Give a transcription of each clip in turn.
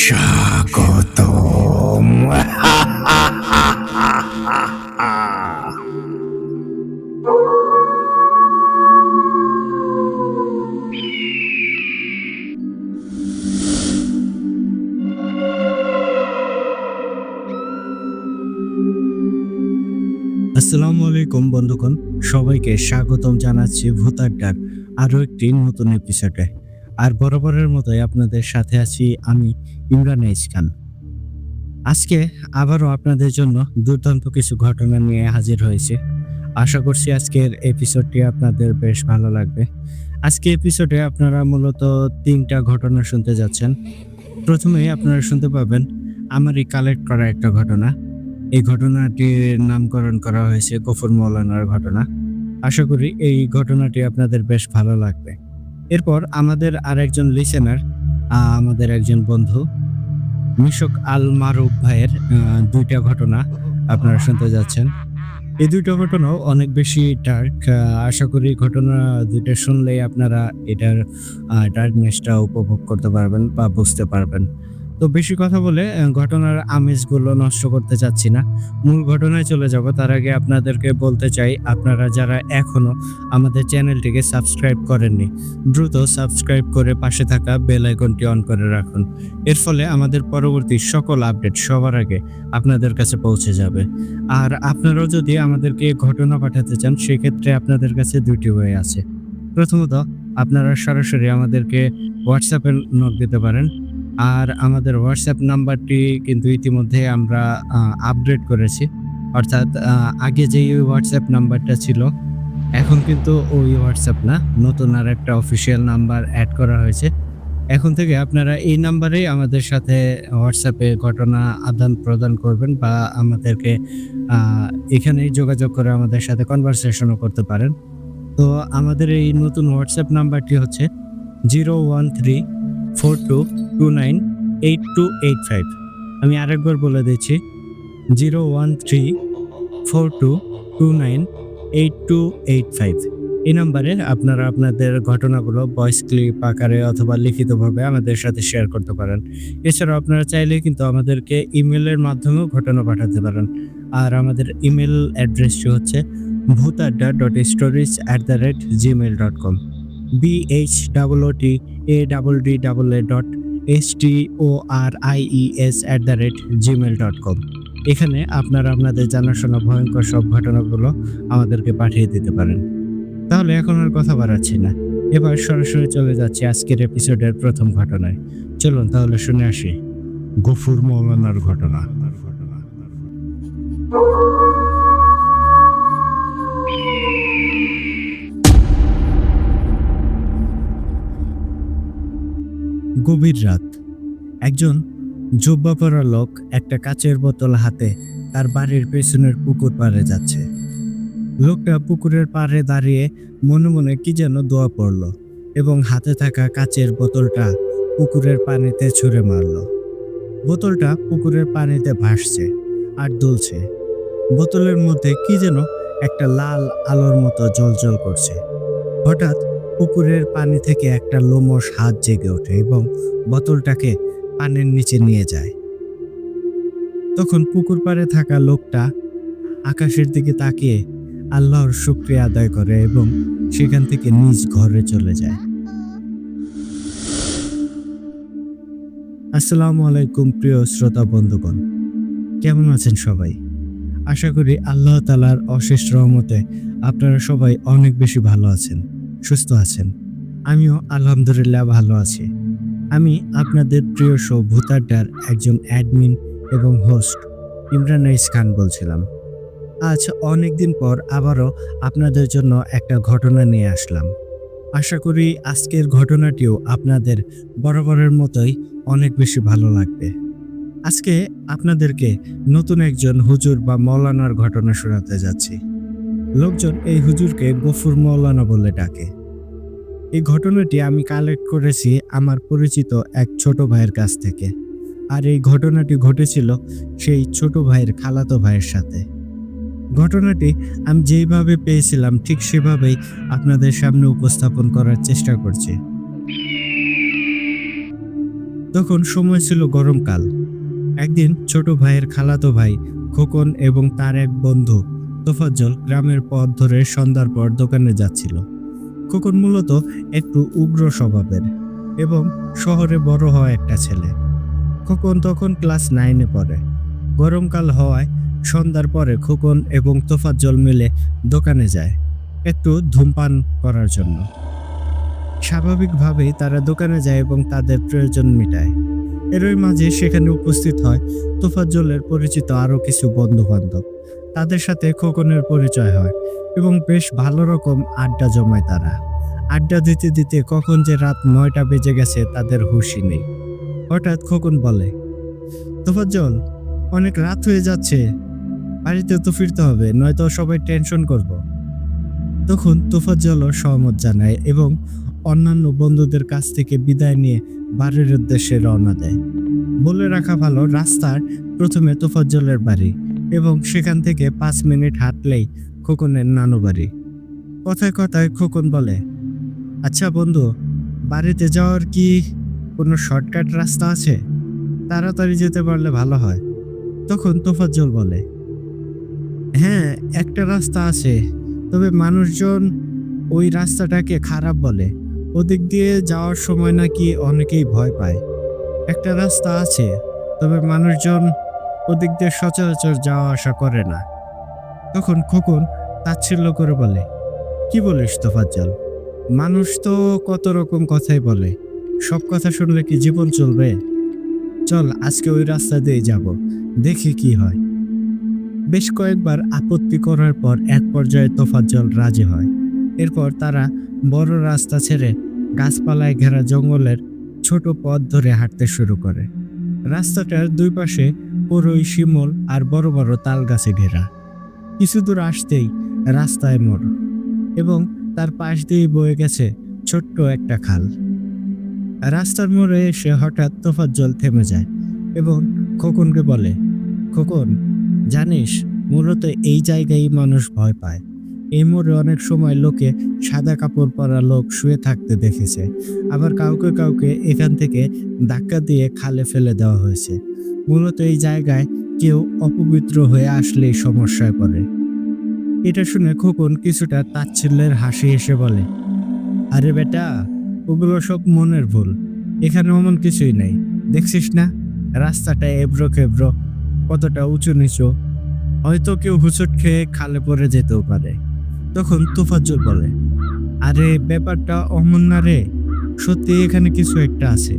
স্বাগতম। আসসালামু আলাইকুম বন্ধুগণ, সবাইকে স্বাগতম জানাচ্ছি ভূতাড্ডার আরো একটি নতুন এপিসোডে। আর বরাবরের মতোই আপনাদের সাথে আছি আমি, ইমরান এইচ খান। আজকে আবারও আপনাদের জন্য দুর্দান্ত কিছু ঘটনা নিয়ে হাজির হয়েছি। আশা করছি আজকের এপিসোডটি আপনাদের বেশ ভালো লাগবে। আজকে এপিসোডে আপনারা মূলত ৩টা ঘটনা শুনতে যাচ্ছেন। প্রথমেই আপনারা শুনতে পাবেন আমারই কালেক্ট করা একটা ঘটনা। এই ঘটনাটির নামকরণ করা হয়েছে গফুর মৌলানার ঘটনা। আশা করি এই ঘটনাটি আপনাদের বেশ ভালো লাগবে। এরপর আমাদের আরেকজন লিসেনার, আমাদের একজন বন্ধু মিশক আল মারুফ ভাইয়ের ২টা ঘটনা আপনারা শুনতে যাচ্ছেন। এই ২টা ঘটনাও অনেক বেশি ডার্ক। আশা করি ঘটনা ২টা শুনলেই আপনারা এটার ডার্কনেসটা উপভোগ করতে পারবেন বা বুঝতে পারবেন। তো বেশি কথা বলে ঘটনার আমেজগুলো নষ্ট করতে চাচ্ছি না। মূল ঘটনায় চলে যাব। তার আগে আপনাদেরকে বলতে চাই, আপনারা যারা এখনো আমাদের চ্যানেলটিকে সাবস্ক্রাইব করেননি, দ্রুত সাবস্ক্রাইব করে পাশে থাকা বেল আইকনটি অন করে রাখুন। এর ফলে আমাদের পরবর্তী সকল আপডেট সবার আগে আপনাদের কাছে পৌঁছে যাবে। আর আপনারাও যদি আমাদেরকে ঘটনা পাঠাতে চান, সেক্ষেত্রে আপনাদের কাছে ২টি ওয়ে আছে। প্রথমত, আপনারা সরাসরি আমাদেরকে হোয়াটসঅ্যাপে নক দিতে পারেন। আর আমাদের হোয়াটসঅ্যাপ নাম্বারটি কিন্তু ইতিমধ্যে আমরা আপগ্রেড করেছি। অর্থাৎ আগে যেই হোয়াটসঅ্যাপ নাম্বারটা ছিল, এখন কিন্তু ওই হোয়াটসঅ্যাপ না, নতুন আরেকটা অফিসিয়াল নাম্বার অ্যাড করা হয়েছে। এখন থেকে আপনারা এই নাম্বারেই আমাদের সাথে হোয়াটসঅ্যাপে ঘটনা আদান-প্রদান করবেন বা আমাদেরকে এখানেই যোগাযোগ করে আমাদের সাথে কনভারসেশনও করতে পারেন। তো আমাদের এই নতুন হোয়াটসঅ্যাপ নাম্বারটি হচ্ছে 01342298285। আমি আরেকবার বলে দিচ্ছি, 01342298285। এই নাম্বারে আপনারা আপনাদের ঘটনাগুলো ভয়েস ক্লিপ আকারে অথবা লিখিতভাবে আমাদের সাথে শেয়ার করতে পারেন। এছাড়াও আপনারা চাইলে কিন্তু আমাদেরকে ইমেলের মাধ্যমেও ঘটনা পাঠাতে পারেন। আর আমাদের ইমেল অ্যাড্রেসটি হচ্ছে bhutadda.stories@gmail.com, bhutadda.stories@gmail.com। এখানে আপনারা আপনাদের জানাশোনা ভয়ঙ্কর সব ঘটনাগুলো আমাদেরকে পাঠিয়ে দিতে পারেন। তাহলে এখন আর কথা বাড়াচ্ছি না, এবার সরাসরি চলে যাচ্ছি আজকের এপিসোডের প্রথম ঘটনায়। চলুন তাহলে শুনে আসি গফুর মৌলানার ঘটনা। গভীর রাত। একজন জুব্বা পরা লোক একটা কাচের বোতল হাতে তার বাড়ির পেছনের পুকুর পাড়ে যাচ্ছে। লোকটা পুকুরের পাড়ে দাঁড়িয়ে মনে মনে কি যেন দোয়া পড়ল এবং হাতে থাকা কাচের বোতলটা পুকুরের পানিতে ছুঁড়ে মারল। বোতলটা পুকুরের পানিতে ভাসছে আর দুলছে। বোতলের মধ্যে কি যেন একটা লাল আলোর মতো জ্বলজ্বল করছে। হঠাৎ পুকুরের পানি থেকে একটা লোমশ হাত জেগে ওঠে এবং বোতলটাকে পানির নিচে নিয়ে যায়। তখন পুকুর পাড়ে থাকা লোকটা আকাশের দিকে তাকিয়ে আল্লাহর শুকরিয়া আদায় করে এবং সেখান থেকে নিজ ঘরে চলে যায়। আসসালামু আলাইকুম প্রিয় শ্রোতা বন্ধুগণ, কেমন আছেন সবাই? আশা করি আল্লাহ তাআলার অশেষ রহমতে আপনারা সবাই অনেক বেশি ভালো আছেন, সুস্থ আছেন। আমিও আলহামদুলিল্লাহ ভালো আছি। আমি আপনাদের প্রিয় শো ভূতাড্ডার একজন অ্যাডমিন এবং হোস্ট ইমরান এইচ খান বলছিলাম। আজ অনেকদিন পর আবারও আপনাদের জন্য একটা ঘটনা নিয়ে আসলাম। আশা করি আজকের ঘটনাটিও আপনাদের বরাবরের মতোই অনেক বেশি ভালো লাগবে। আজকে আপনাদেরকে নতুন একজন হুজুর বা মৌলানার ঘটনা শোনাতে যাচ্ছি। লোকজন এই হুজুরকে গফুর মৌলানা বলে ডাকে। এই ঘটনাটি আমি কালেক্ট করেছি আমার পরিচিত এক ছোট ভাইয়ের কাছ থেকে। আর এই ঘটনাটি ঘটেছিল সেই ছোট ভাইয়ের খালাতো ভাইয়ের সাথে। ঘটনাটি আমি যেইভাবে পেয়েছিলাম ঠিক সেভাবেই আপনাদের সামনে উপস্থাপন করার চেষ্টা করছি। তখন সময় ছিল গরমকাল। একদিন ছোট ভাইয়ের খালাতো ভাই খোকন এবং তার এক বন্ধু তোফাজ্জল গ্রামের পথ ধরে সন্ধ্যার পর দোকানে যাচ্ছিল। খোকন মূলত একটু উগ্র স্বভাবের এবং শহরে বড় হওয়া একটা ছেলে। খোকন তখন ক্লাস 9-এ পড়ে। গরমকাল হওয়ায় সন্ধ্যার পরে খোকন এবং তোফাজ্জল মিলে দোকানে যায় একটু ধূমপান করার জন্য। স্বাভাবিকভাবেই তারা দোকানে যায় এবং তাদের প্রয়োজন মেটায়। এরই মাঝে সেখানে উপস্থিত হয় তোফাজ্জলের পরিচিত আরও কিছু বন্ধু বান্ধব। তাদের সাথে খোকনের পরিচয় হয় এবং বেশ ভালো রকম আড্ডা জমায় তারা। আড্ডা দিতে দিতে কখন যে রাত 9টা বেজে গেছে তাদের হুঁশই নেই। হঠাৎ খোকন বলে, তোফাজ্জল, অনেক রাত হয়ে যাচ্ছে, বাড়িতে তো ফিরতে হবে, নয়তো সবাই টেনশন করব। তখন তোফাজ্জলও সহমত জানায় এবং অন্যান্য বন্ধুদের কাছ থেকে বিদায় নিয়ে বাড়ির উদ্দেশ্যে রওনা দেয়। বলে রাখা ভালো, রাস্তার প্রথমে তোফাজ্জলের বাড়ি এবং সেখান থেকে 5 মিনিট হাঁটলেই খোকনের নানু বাড়ি। কথায় কথায় খোকন বলে, আচ্ছা বন্ধু, বাড়িতে যাওয়ার কি কোনো শর্টকাট রাস্তা আছে? তাড়াতাড়ি যেতে পারলে ভালো হয়। তখন তোফাজ্জল বলে, হ্যাঁ, একটা রাস্তা আছে, তবে মানুষজন ওই রাস্তাটাকে খারাপ বলে। ওদিক দিয়ে যাওয়ার সময় নাকি অনেকেই ভয় পায়। একটা রাস্তা আছে, তবে মানুষজন ওদিক দিয়ে সচরাচর যাওয়া আসা করে না। তখন খোকন তাচ্ছিল্য করে বলে, কি বলিস তোফাজ্জল? মানুষ তো কত রকম কথাই বলে, সব কথা শুনলে কি জীবন চলবে? চল আজকে ওই রাস্তা দিয়ে যাব, দেখি কি হয়। বেশ কয়েকবার আপত্তি করার পর এক পর্যায়ে তোফাজ্জল রাজি হয়। এরপর তারা বড় রাস্তা ছেড়ে গাছপালায় ঘেরা জঙ্গলের ছোট পথ ধরে হাঁটতে শুরু করে। রাস্তাটার দুই পাশে পুরোই শিমুল আর বড় বড় তাল গাছে ঘেরা। কিছু দূর আসতেই রাস্তায় মোড় এবং তার পাশ দিয়ে বয়ে গেছে ছোট্ট একটা খাল। রাস্তার মোড়ে এসে হঠাৎ তোফাজ্জল থেমে যায় এবং খোকনকে বলে, খোকন, জানিস, মূলত এই জায়গায় মানুষ ভয় পায়। এই মোড়ে অনেক সময় লোকে সাদা কাপড় পরা লোক শুয়ে থাকতে দেখেছে, আবার কাউকে কাউকে এখান থেকে ধাক্কা দিয়ে খালে ফেলে দেওয়া হয়েছে। মূলত এই জায়গায় কেউ অপবিত্র হয়ে আসলেই সমস্যায় পড়ে। এটা শুনে খোকন কিছুটা তাচ্ছিল্যের হাসি এসে বলে, আরে বেটা, ওগুলো সব মনের ভুল, এখানে অমন কিছুই নেই। দেখছিস না রাস্তাটা এবড়ো খেবড়ো, কতটা উঁচু নিচু, হয়তো কেউ হুচট খেয়ে খালে পড়ে যেতেও পারে। তখন তোফাজ্জল বলে, আরে ব্যাপারটা অমন না রে, সত্যি এখানে কিছু একটা আছে।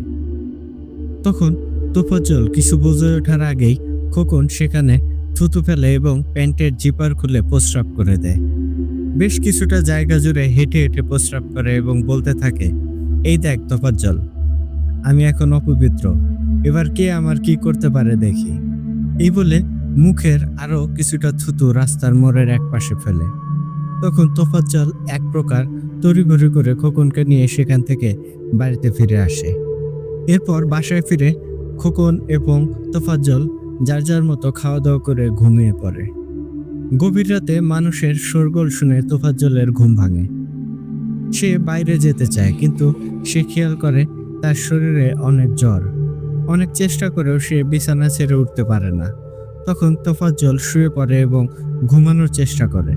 তখন তোফাজ্জল কিছু বুঝে ওঠার আগেই খোকন সেখানে থুতু ফেলে এবং প্যান্টের জিপার খুলে প্রস্রাব করে দেয়। বেশ কিছুটা জায়গা জুড়ে হেঁটে হেঁটে প্রস্রাব করে এবং বলতে থাকে, এই দেখ তোফাজ্জল, আমি এখন অপবিত্র, এবার কে আমার কি করতে পারে দেখি। এই বলে মুখের আরো কিছুটা থুতু রাস্তার মোড়ের এক পাশে ফেলে। তখন তোফাজ্জল এক প্রকার তড়িঘড়ি করে খোকনকে নিয়ে সেখান থেকে বাড়িতে ফিরে আসে। এরপর বাসায় ফিরে খোকন এবং তোফাজ্জল যার যার মতো খাওয়া দাওয়া করে ঘুমিয়ে পড়ে। গভীর রাতে মানুষের শোরগোল শুনে তোফাজ্জলের ঘুম ভাঙে। সে বাইরে যেতে চায়, কিন্তু সে খেয়াল করে তার শরীরে অনেক জ্বর। অনেক চেষ্টা করেও সে বিছানা ছেড়ে উঠতে পারে না। তখন তোফাজ্জল শুয়ে পড়ে এবং ঘুমানোর চেষ্টা করে।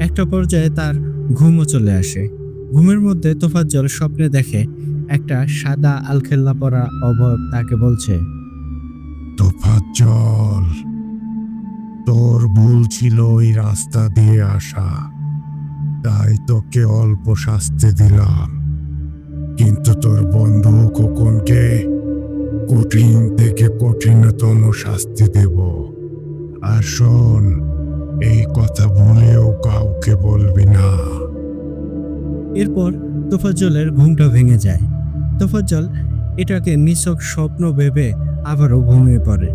একটা পর্যায়ে তার ঘুমও চলে আসে। ঘুমের মধ্যে তোফাজ্জল স্বপ্নে দেখে একটা সাদা আলখেল্লা পরা অবয়ব তাকে বলছে, তোফাজ্জল, তোর ভুল ছিল ওই রাস্তা দিয়ে আসা, তাই তোকে অল্প শাস্তি দিলাম, কিন্তু তোর বন্ধু খোকনকে কঠিন থেকে কঠিনতম শাস্তি দেব। আর শোন, এই কথা ভুলেও কাউকে বলবি না। এরপর তোফাজ্জলের ঘুমটা ভেঙে যায়। তোফাজ্জল এটাকে নিছক স্বপ্ন ভেবে আবারও ঘুমিয়ে পড়ে।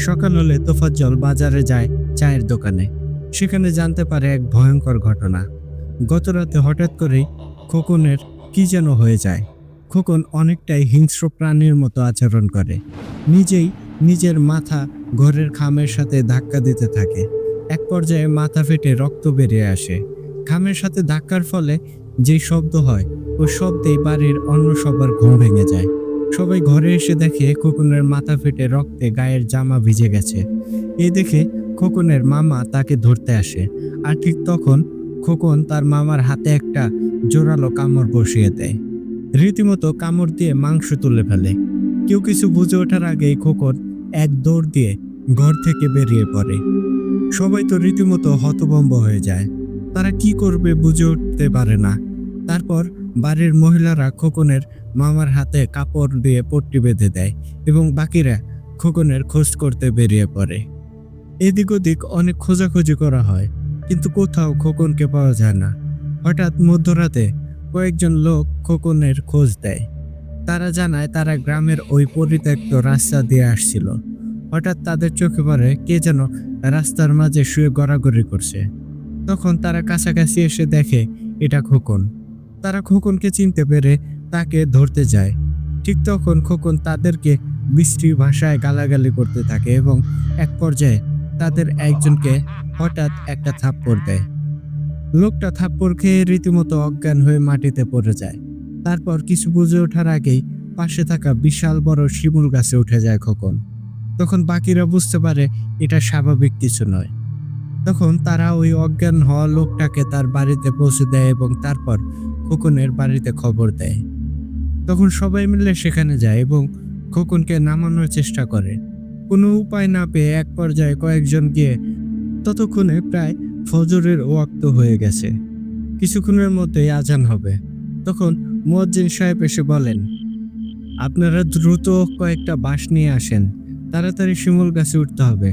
সকাল হলে তোফাজ্জল বাজারে যায় চায়ের দোকানে। সেখানে জানতে পারে এক ভয়ঙ্কর ঘটনা। গতরাতে হঠাৎ করেই খোকনের কি যেন হয়ে যায়। খোকন অনেকটাই হিংস্র প্রাণীর মতো আচরণ করে। নিজেই নিজের মাথা ঘরের খামের সাথে ধাক্কা দিতে থাকে। এক পর্যায়ে মাথা ফেটে রক্ত বেরিয়ে আসে। খামের সাথে ধাক্কার ফলে যে শব্দ হয়, ওই শব্দেই বাড়ির অন্য সবার ঘুম ভেঙে যায়। সবাই ঘরে এসে দেখে খোকনের মাথা ফেটে রক্তে গায়ের জামা ভিজে গেছে। এই দেখে খোকনের মামা তাকে ধরতে আসে, আর ঠিক তখন খোকন তার মামার হাতে একটা জোরালো কামড় বসিয়ে দেয়। রীতিমতো কামড় দিয়ে মাংস তুলে ফেলে। কেউ কিছু বুঝে ওঠার আগেই খোকন এক দৌড় দিয়ে ঘর থেকে বেরিয়ে পড়ে। সবাই তো রীতিমতো হতভম্ব হয়ে যায়, তারা কি করবে বুঝে উঠতে পারে না। তারপর বাড়ির মহিলারা খোকনের মামার হাতে কাপড় দিয়ে পট্টি বেঁধে দেয় এবং বাকিরা খোকনের খোঁজ করতে বেরিয়ে পড়ে। এদিক ওদিক অনেক খোঁজাখুঁজি করা হয়, কিন্তু কোথাও খোকনকে পাওয়া যায় না। হঠাৎ মধ্যরাতে কয়েকজন লোক খোকনের খোঁজ দেয়। তারা জানায় তারা গ্রামের ওই পরিত্যক্ত রাস্তা দিয়ে আসছিল। হঠাৎ তাদের চোখে পড়ে কে যেন রাস্তার মাঝে শুয়ে গড়াগড়ি করছে। তখন তারা কাছাকাছি এসে দেখে এটা খোকন। তারা খোকনকে চিনতে পেরে তাকে ধরতে যায়। ঠিক তখন খোকন তাদেরকে বিশ্রী ভাষায় গালাগালি করতে থাকে এবং এক পর্যায়ে তাদের একজনকে হঠাৎ একটা থাপ্পড় দেয়। লোকটা থাপ্পড় খেয়ে রীতিমতো অজ্ঞান হয়ে মাটিতে পড়ে যায়। তারপর কিছু বুঝে ওঠার আগেই পাশে থাকা বিশাল বড় শিমুল গাছে উঠে যায় খোকন। তখন বাকিরা বুঝতে পারে এটা স্বাভাবিক কিছু নয়। তখন তারা ওই অজ্ঞান হওয়া লোকটাকে তার বাড়িতে পৌঁছে দেয় এবং তারপর খোকনের বাড়িতে খবর দেয়। তখন সবাই মিলে সেখানে যায় এবং খোকনকে নামানোর চেষ্টা করে। কোনো উপায় না পেয়ে এক পর্যায়ে কয়েকজন গিয়ে, ততক্ষণে প্রায় ফজরের ওয়াক্ত হয়ে গেছে। কিছুক্ষণের মধ্যেই আজান হবে। তখন মুয়াজ্জিন সাহেব এসে বলেন, আপনারা দ্রুত কয়েকটা বাঁশ নিয়ে আসেন, তাড়াতাড়ি শিমুল গাছে উঠতে হবে।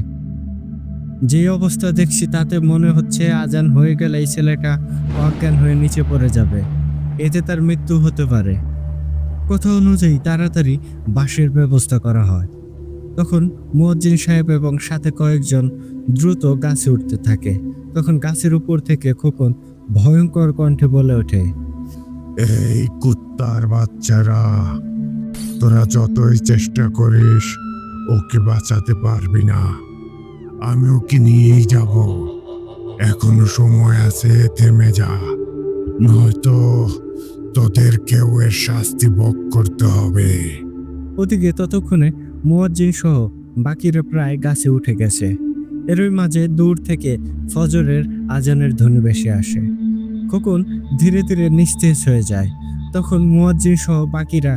যে অবস্থা দেখছি তাতে মনে হচ্ছে আজান হয়ে গেলে এই ছেলেটা অজ্ঞান হয়ে নিচে পড়ে যাবে, এতে তার মৃত্যু হতে পারে। কথা অনুযায়ী তাড়াতাড়ি বাঁশের ব্যবস্থা করা হয়। তখন মুয়াজ্জিন সাহেব এবং সাথে কয়েকজন দ্রুত গাছে উঠতে থাকে। তখন গাছের উপর থেকে খোকন ভয়ঙ্কর কণ্ঠে বলে ওঠে, এই কুত্তার বাচ্চারা, তোরা যতই চেষ্টা করিস ওকে বাঁচাতে পারবি না। আমি ওকে নিয়েই যাব। এখনো সময় আছে, থেমে যা, নয়তো তোদেরকেও এর শাস্তি ভোগ করতে হবে। ওদিকে ততক্ষণে মুয়াজ্জিন সহ বাকিরা প্রায় গাছে উঠে গেছে। এরই মাঝে দূর থেকে ফজরের আজানের ধ্বনি ভেসে আসে। খোকন ধীরে ধীরে নিস্তেজ হয়ে যায়। তখন মুয়াজ্জিন সহ বাকিরা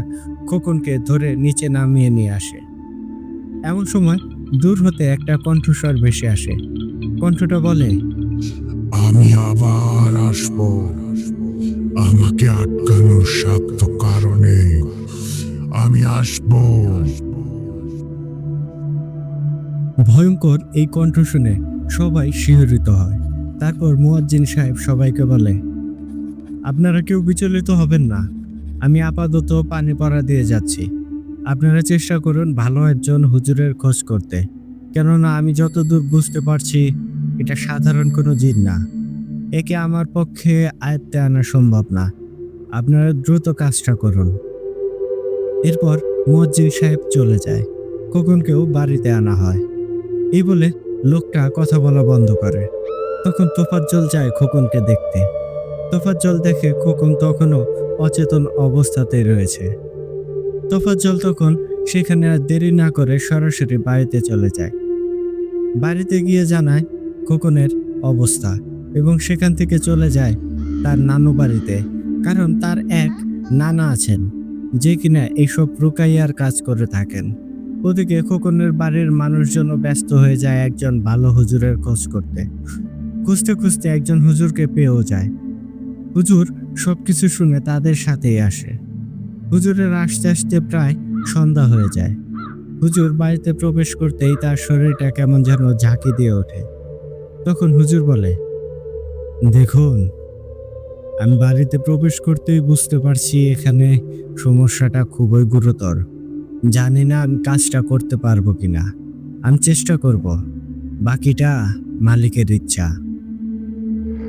খোকনকে ধরে নিচে নামিয়ে নিয়ে আসে। এমন সময় দূর হতে একটা কণ্ঠস্বর ভেসে আসে। কণ্ঠটা বলে, আমি আবার আসব। আমাকে আটকানোর সাধ্য কারণে আমি আসব। ভয়ঙ্কর এই কণ্ঠ শুনে সবাই শিহরিত হয়। তারপর মুয়াজ্জিন সাহেব সবাইকে বলে, আপনারা কেউ বিচলিত হবেন না, আমি আপাতত পানি পড়া দিয়ে যাচ্ছি। আপনারা চেষ্টা করুন ভালো একজন হুজুরের খোঁজ করতে, কেননা আমি যতদূর বুঝতে পারছি এটা সাধারণ কোনো জিন না। একে আমার পক্ষে আয়ত্তে আনা সম্ভব না। আপনারা দ্রুত কাজটা করুন। এরপর মুয়াজ্জিন সাহেব চলে যায়। খোকনকেও বাড়িতে আনা হয়। এই বলে লোকটা কথা বলা বন্ধ করে। তখন তোফাজ্জল যায় খোকনকে দেখতে। তোফাজ্জল দেখে খোকন তখনও অচেতন অবস্থাতেই রয়েছে। তোফাজ্জল তখন সেখানে আর দেরি না করে সরাসরি বাড়িতে চলে যায়। বাড়িতে গিয়ে জানায় খোকনের অবস্থা এবং সেখান থেকে চলে যায় তার নানু বাড়িতে, কারণ তার এক নানা আছেন যে কিনা এইসব রুকাইয়ার কাজ করে থাকেন। ওদিকে খোকনের বাড়ির মানুষজন ব্যস্ত হয়ে যায় একজন ভালো হুজুরের খোঁজ করতে। খুঁজতে খুঁজতে একজন হুজুরকে পেয়েও যায়। হুজুর সবকিছু শুনে তাদের সাথেই আসে। হুজুরের আসতে আসতে প্রায় সন্ধ্যা হয়ে যায়। হুজুর বাড়িতে প্রবেশ করতেই তার শরীরটা কেমন যেন ঝাঁকি দিয়ে ওঠে। তখন হুজুর বলে, দেখুন, আমি বাড়িতে প্রবেশ করতেই বুঝতে পারছি এখানে সমস্যাটা খুবই গুরুতর। জানি না আমি কাজটা করতে পারবো কিনা। আমি চেষ্টা করব, বাকিটা মালিকের ইচ্ছা।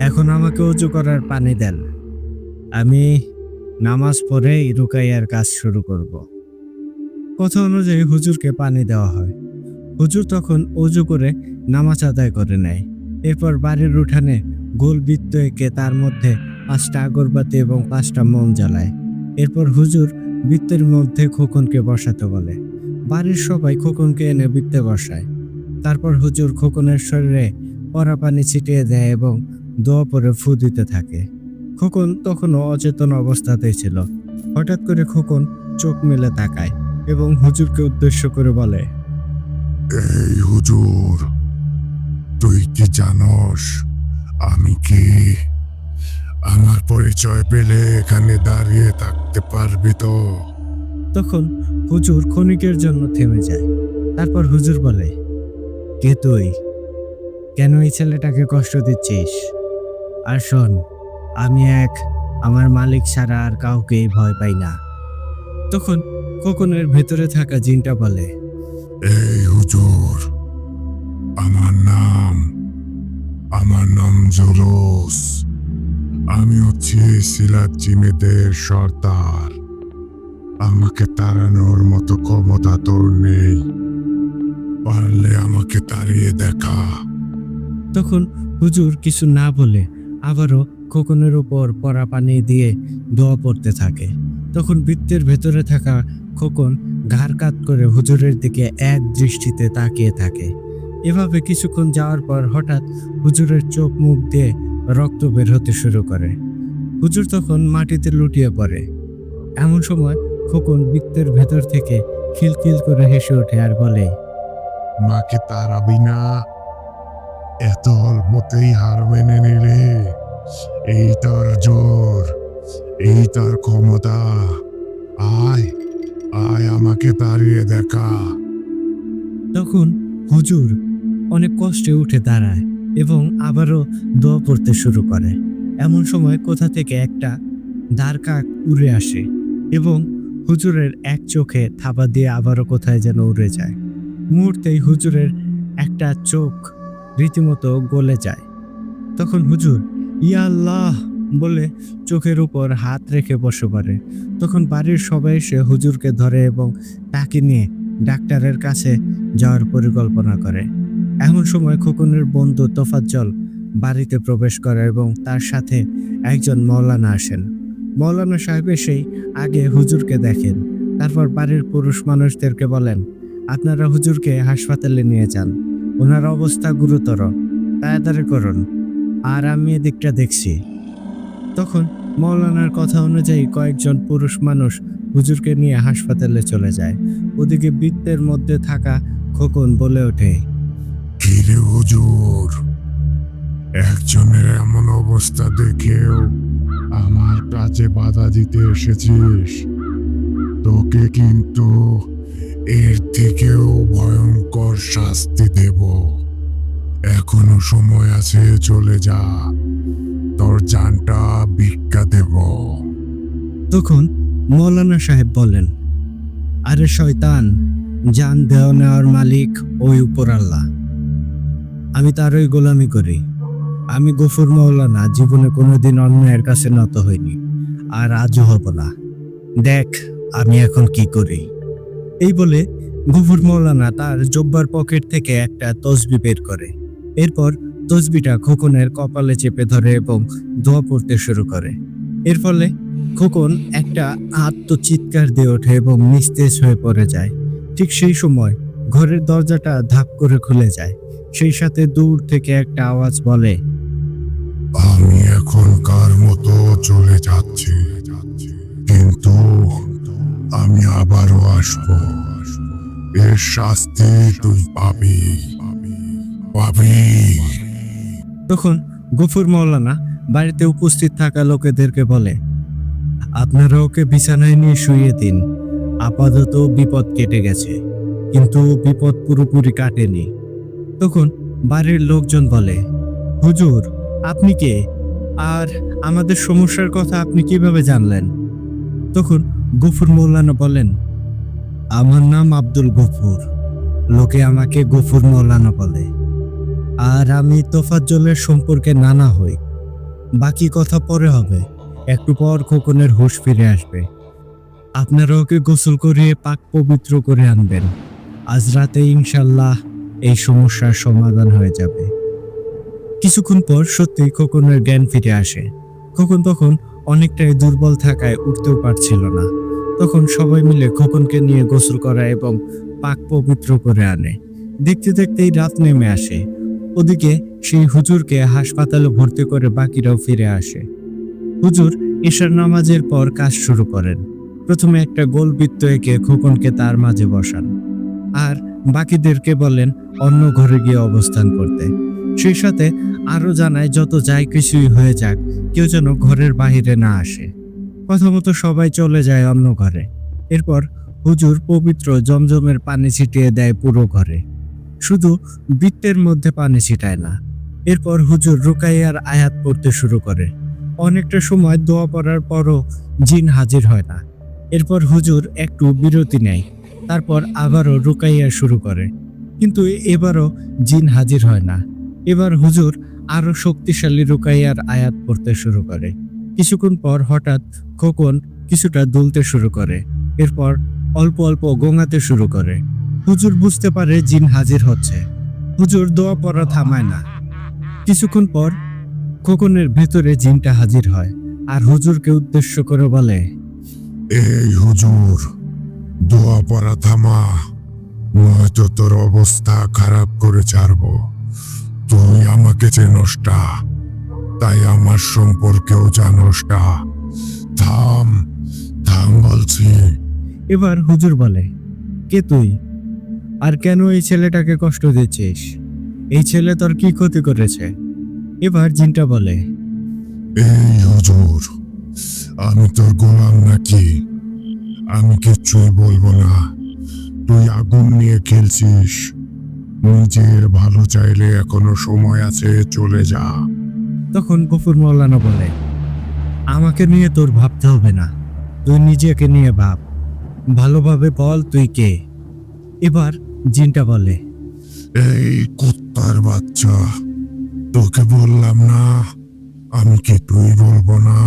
এখন আমাকে ওযু করার পানি দেন, আমি নামাজ পড়েই রুকাইয়ার কাজ শুরু করব। কথা অনুযায়ী হুজুরকে পানি দেওয়া হয়। হুজুর তখন ওযু করে নামাজ আদায় করে নেয়। এরপর বাড়ির উঠানে গোল বৃত্ত এঁকে তার মধ্যে 5টা আগরবাতি এবং 5টা মোম জ্বালায়। এরপর হুজুর বৃত্তের মধ্যে খোকনকে বসাতে বলে। বাড়ির সবাই খোকনকে এনে বৃত্তে বসায়। তারপর হুজুর খোকনের শরীরে পরা পানি ছিটিয়ে দেয় এবং দোয়া পরে ফু দিতে থাকে। খোকন তখনও অচেতন অবস্থাতেই ছিল। হঠাৎ করে খোকন চোখ মেলে তাকায় এবং হুজুরকে উদ্দেশ্য করে বলে, এই হুজুর, তুই কি জানোস আমি কে? আমার পরিচয় পেলে এখানে দাঁড়িয়ে থাকতে পারবি তো? তখন হুজুর ক্ষণিকের জন্য থেমে যায়। তারপর হুজুর বলে, কে তুই? কেন এই ছেলেটাকে কষ্ট দিচ্ছিস? আর শোন, আমি আমার মালিক ছাড়া আর কাউকেই ভয় পাই না। তখন খোকনের ভেতরে থাকা জিনটা বলে, এই হুজুর, আমার নাম জুলুস। আমি হচ্ছি সিলাত জিনেদের সর্দার। আমাকে তাড়ানোর মতো ক্ষমতা তোর নেই, পারলে আমাকে তাড়িয়ে দেখা। তখন হুজুর কিছু না বলে আবারও খোকনের উপর পরা পানি দিয়ে দোয়া পড়তে থাকে। তখন বৃত্তের ভেতরে থাকা খোকন ঘাড় কাত করে হুজুরের দিকে এক দৃষ্টিতে তাকিয়ে থাকে। এভাবে কিছুক্ষণ যাওয়ার পর হঠাৎ হুজুরের চোখ মুখ দিয়ে রক্ত বের হতে শুরু করে। হুজুর তখন মাটিতে লুটিয়ে পড়ে। এমন সময় খোকন বৃত্তের ভেতর থেকে খিলখিল করে হেসে ওঠে আর বলে, মাকে তাড়াবি না? এত অল্পতেই হার মেনে নিলে? এই তোর জোর, এই তোর ক্ষমতা। আয় আয়, আমাকে তাড়িয়ে দেখা। তখন হুজুর অনেক কষ্টে উঠে দাঁড়ায় এবং আবারও দোয়া পড়তে শুরু করে। এমন সময় কোথা থেকে একটা দ্বারকাক উড়ে আসে এবং হুজুরের এক চোখে থাবা দিয়ে আবারও কোথায় যেন উড়ে যায়। মুহূর্তেই হুজুরের একটা চোখ রীতিমতো গলে যায়। তখন হুজুর ইয়া আল্লাহ বলে চোখের উপর হাত রেখে বসে পড়ে। তখন বাড়ির সবাই এসে হুজুরকে ধরে এবং তাকে নিয়ে ডাক্তারের কাছে যাওয়ার পরিকল্পনা করে। এমন সময় খোকনের বন্ধু তোফাজ্জল বাড়িতে প্রবেশ করে এবং তার সাথে একজন মৌলানা আসেন। মৌলানা সাহেব এসেই আগে হুজুরকে দেখেন। তারপর বাড়ির পুরুষ মানুষদেরকে বলেন, আপনারা হুজুরকে হাসপাতালে নিয়ে যান, ওনার অবস্থা গুরুতর, তাড়াতাড়ি করুন, আর আমি এদিকটা দেখছি। তখন মৌলানার কথা অনুযায়ী কয়েকজন পুরুষ মানুষ হুজুরকে নিয়ে হাসপাতালে চলে যায়। ওদিকে বৃত্তের মধ্যে থাকা খোকন বলে ওঠে, কিরে হুজুর, একজনের এমন অবস্থা দেখেও আমার কাজে বাধা দিতে এসেছিস? তোকে কিন্তু এর থেকেও ভয়ঙ্কর শাস্তি দেব। এখনো সময় আছে, চলে যা, তোর জানটা ভিক্ষা দেব। তখন মৌলানা সাহেব বলেন, আরে শয়তান, জান দেওয়া নেওয়ার মালিক ওই উপর আল্লাহ, আমি তারই গোলামি করি। আমি গফুর মৌলানা জীবনে কোনোদিন অন্যায়ের কাছে নত হইনি, আর আজও হব না। দেখ আমি এখন কি করি। এই বলে গফুর মৌলানা তার জব্বার পকেট থেকে একটা তসবি বের করে। এরপর তসবিটা খোকনের কপালে চেপে ধরে এবং দোয়া পড়তে শুরু করে। এর ফলে খোকন একটা আত্মচিৎকার দিয়ে ওঠে এবং নিস্তেজ হয়ে পড়ে যায়। ঠিক সেই সময় ঘরের দরজাটা ধাপ করে খুলে যায়। সেই সাথে দূর থেকে একটা আওয়াজ বলে, আমি এখনকার মতো চলে যাচ্ছি, কিন্তু আমি আবারও আসবো। এর শাস্তি তুই পাবি, পাবি। তখন গফুর মৌলানা বাড়িতে উপস্থিত থাকা লোকেদেরকে বলে, আপনারা ওকে বিছানায় নিয়ে শুইয়ে দিন। আপাতত বিপদ কেটে গেছে, কিন্তু বিপদ পুরোপুরি কাটেনি। তখন বাড়ির লোকজন বলে, হুজুর আপনি কে, আর আমাদের সমস্যার কথা আপনি কিভাবে জানলেন? তখন গফুর মৌলানা বলেন, আমার নাম আব্দুল গফুর, লোকে আমাকে গফুর মৌলানা বলে, আর আমি তোফাজ্জলের সম্পর্কে নানা হই। বাকি কথা পরে হবে, একটু পর খোকনের হুঁশ ফিরে আসবে। আপনারা ওকে গোসল করিয়ে পাক পবিত্র করে আনবেন। আজ রাতে ইনশাল্লাহ এই সমস্যার সমাধান হয়ে যাবে। কিছুক্ষণ পর সত্যিই খোকনের জ্ঞান ফিরে আসে। খোকন তখন অনেকটাই দুর্বল থাকায় উঠতেও পারছিল না। তখন সবাই মিলে খোকনকে নিয়ে গোসল করায় এবং পাক পবিত্র করে আনে। দেখতে দেখতেই রাত নেমে আসে। ওদিকে সেই হুজুরকে হাসপাতালে ভর্তি করে বাকিরাও ফিরে আসে। হুজুর ঈশার নামাজের পর কাজ শুরু করেন। প্রথমে একটা গোল বৃত্ত এঁকে খোকনকে তার মাঝে বসান আর বাকিদেরকে বলেন অন্য ঘরে গিয়ে অবস্থান করতে। সেই সাথে আরো জানায় যত যাই কিছুই হয়ে যাক কেউ যেন ঘরের বাহিরে না আসে। কথা মতো সবাই চলে যায় অন্য ঘরে। এরপর হুজুর পবিত্র জমজমের পানি ছিটিয়ে দেয় পুরো ঘরে, শুধু বৃত্তের মধ্যে পানি ছিটায় না। এরপর হুজুর রুকাইয়ার আয়াত পড়তে শুরু করে। অনেকটা সময় দোয়া পড়ার পরও জিন হাজির হয় না। এরপর হুজুর একটু বিরতি নেয়, তারপর আবারও রুকাইয়া শুরু করে, কিন্তু এবারও জিন হাজির হয় না। এবার হুজুর আরো শক্তিশালী রুকাইয়ার আয়াত পড়তে শুরু করে। কিছুক্ষণ পর হঠাৎ খোকন কিছুটা দুলতে শুরু করে, এরপর অল্প অল্প গোঙাতে শুরু করে। হুজুর বুঝতে পারে জিন হাজির হচ্ছে। হুজুর দোয়া পড়া থামায় না। কিছুক্ষণ পর খোকনের ভেতরে জিনটা হাজির হয় আর হুজুরকে উদ্দেশ্য করে বলে, এই হুজুর, দোয়া পড়া থামা, নয়তো তোর অবস্থা খারাপ করে ছাড়বো। তুই আমাকে চেনস না, তাই আমার সম্পর্কেও জানোস না। থাম, থাম বলছি। এবার হুজুর বলে, কে তুই, আর কেন এই ছেলেটাকে কষ্ট দিচ্ছিস? এই ছেলে তোর কি ক্ষতি করেছে? এবার জিনটা বলে, এই হুজুর, আমি তোর গোলাম নাকি? আমি কিচ্ছুই বলবো না। তুই আগুন নিয়ে খেলছিস। নিজের ভালো চাইলে এখনো সময় আছে, চলে যা। তখন গফুর মৌলানা বলে, আমাকে নিয়ে তোর ভাবতে হবে না, তুই নিজেকে নিয়ে ভাব, ভালোভাবে বল তুই কে। এবার জিনটা বলে, এই কুত্তার বাচ্চা, তোকে বললাম না আমি কিছুই বলবো না।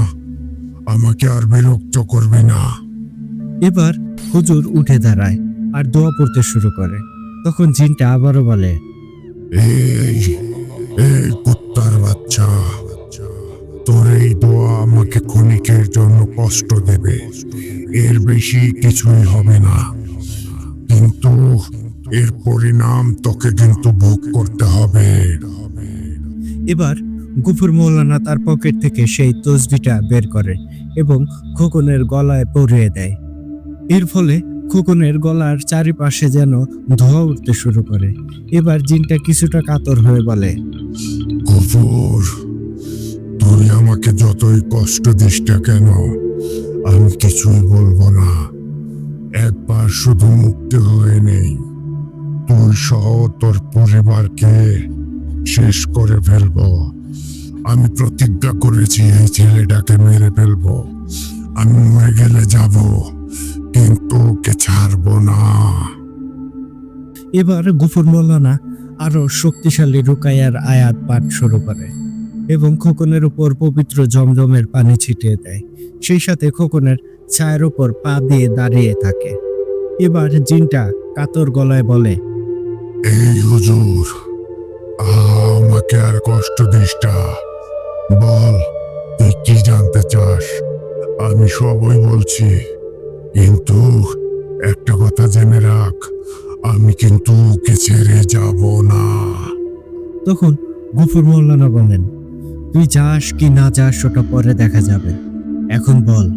আমাকে আর বিরক্ত করবি না। এবার হুজুর উঠে দাঁড়ায় আর দোয়া পড়তে শুরু করে। তখন জিনটা আবারও বলে, এই এই কুত্তার বাচ্চা, তোর এই দোয়া আমাকে ক্ষণিকের জন্য কষ্ট দেবে, এর বেশি কিছুই হবে না, কিন্তু এর পরিণাম তোকে কিন্তু ভোগ করতে হবে। এবার গফুর মৌলানা তার পকেট থেকে সেই তসবিটা বের করে এবং খোকনের গলায় পরিয়ে দেয়। এর ফলে খোকনের গলার চারিপাশে যেন ধোঁয়া উঠতে শুরু করে। এবার জিনটা কিছুটা কাতর হয়ে বলে, গফুর, তুই আমাকে যতই কষ্ট দিস না কেন, আমি কিছুই বলবো না। একবার শুধু মুক্তি হয়ে নেই, তুই সহ তোর পরিবারকে শেষ করে ফেলবো। আমি প্রতিজ্ঞা করেছি এই ছেলেটাকে মেরে ফেলবো। আমি মরে গেলে যাব, কিন্তু ওকে ছাড়বো না। এবার গফুর মৌলানা আরো শক্তিশালী রুকাইয়ার আয়াত পাঠ শুরু করে এবং খোকনের উপর পবিত্র জমজমের পানি ছিটিয়ে দেয়। সেই সাথে খোকনের ছায়ের উপর পা দিয়ে দাঁড়িয়ে থাকে। এবার জিনটা কাতর গলায় বলে, এই হুজুর, আমাকে আর কষ্ট দিস না। বল, তুই কি জানতে চাস? আমি সবই বলছি, কিন্তু একটা কথা জেনে রাখ, আমি কিন্তু ওকে ছেড়ে যাব না। তখন গফুর মৌলানা বলেন, তুই যাস কি না যাস ওটা পরে দেখা যাবে, এখন বল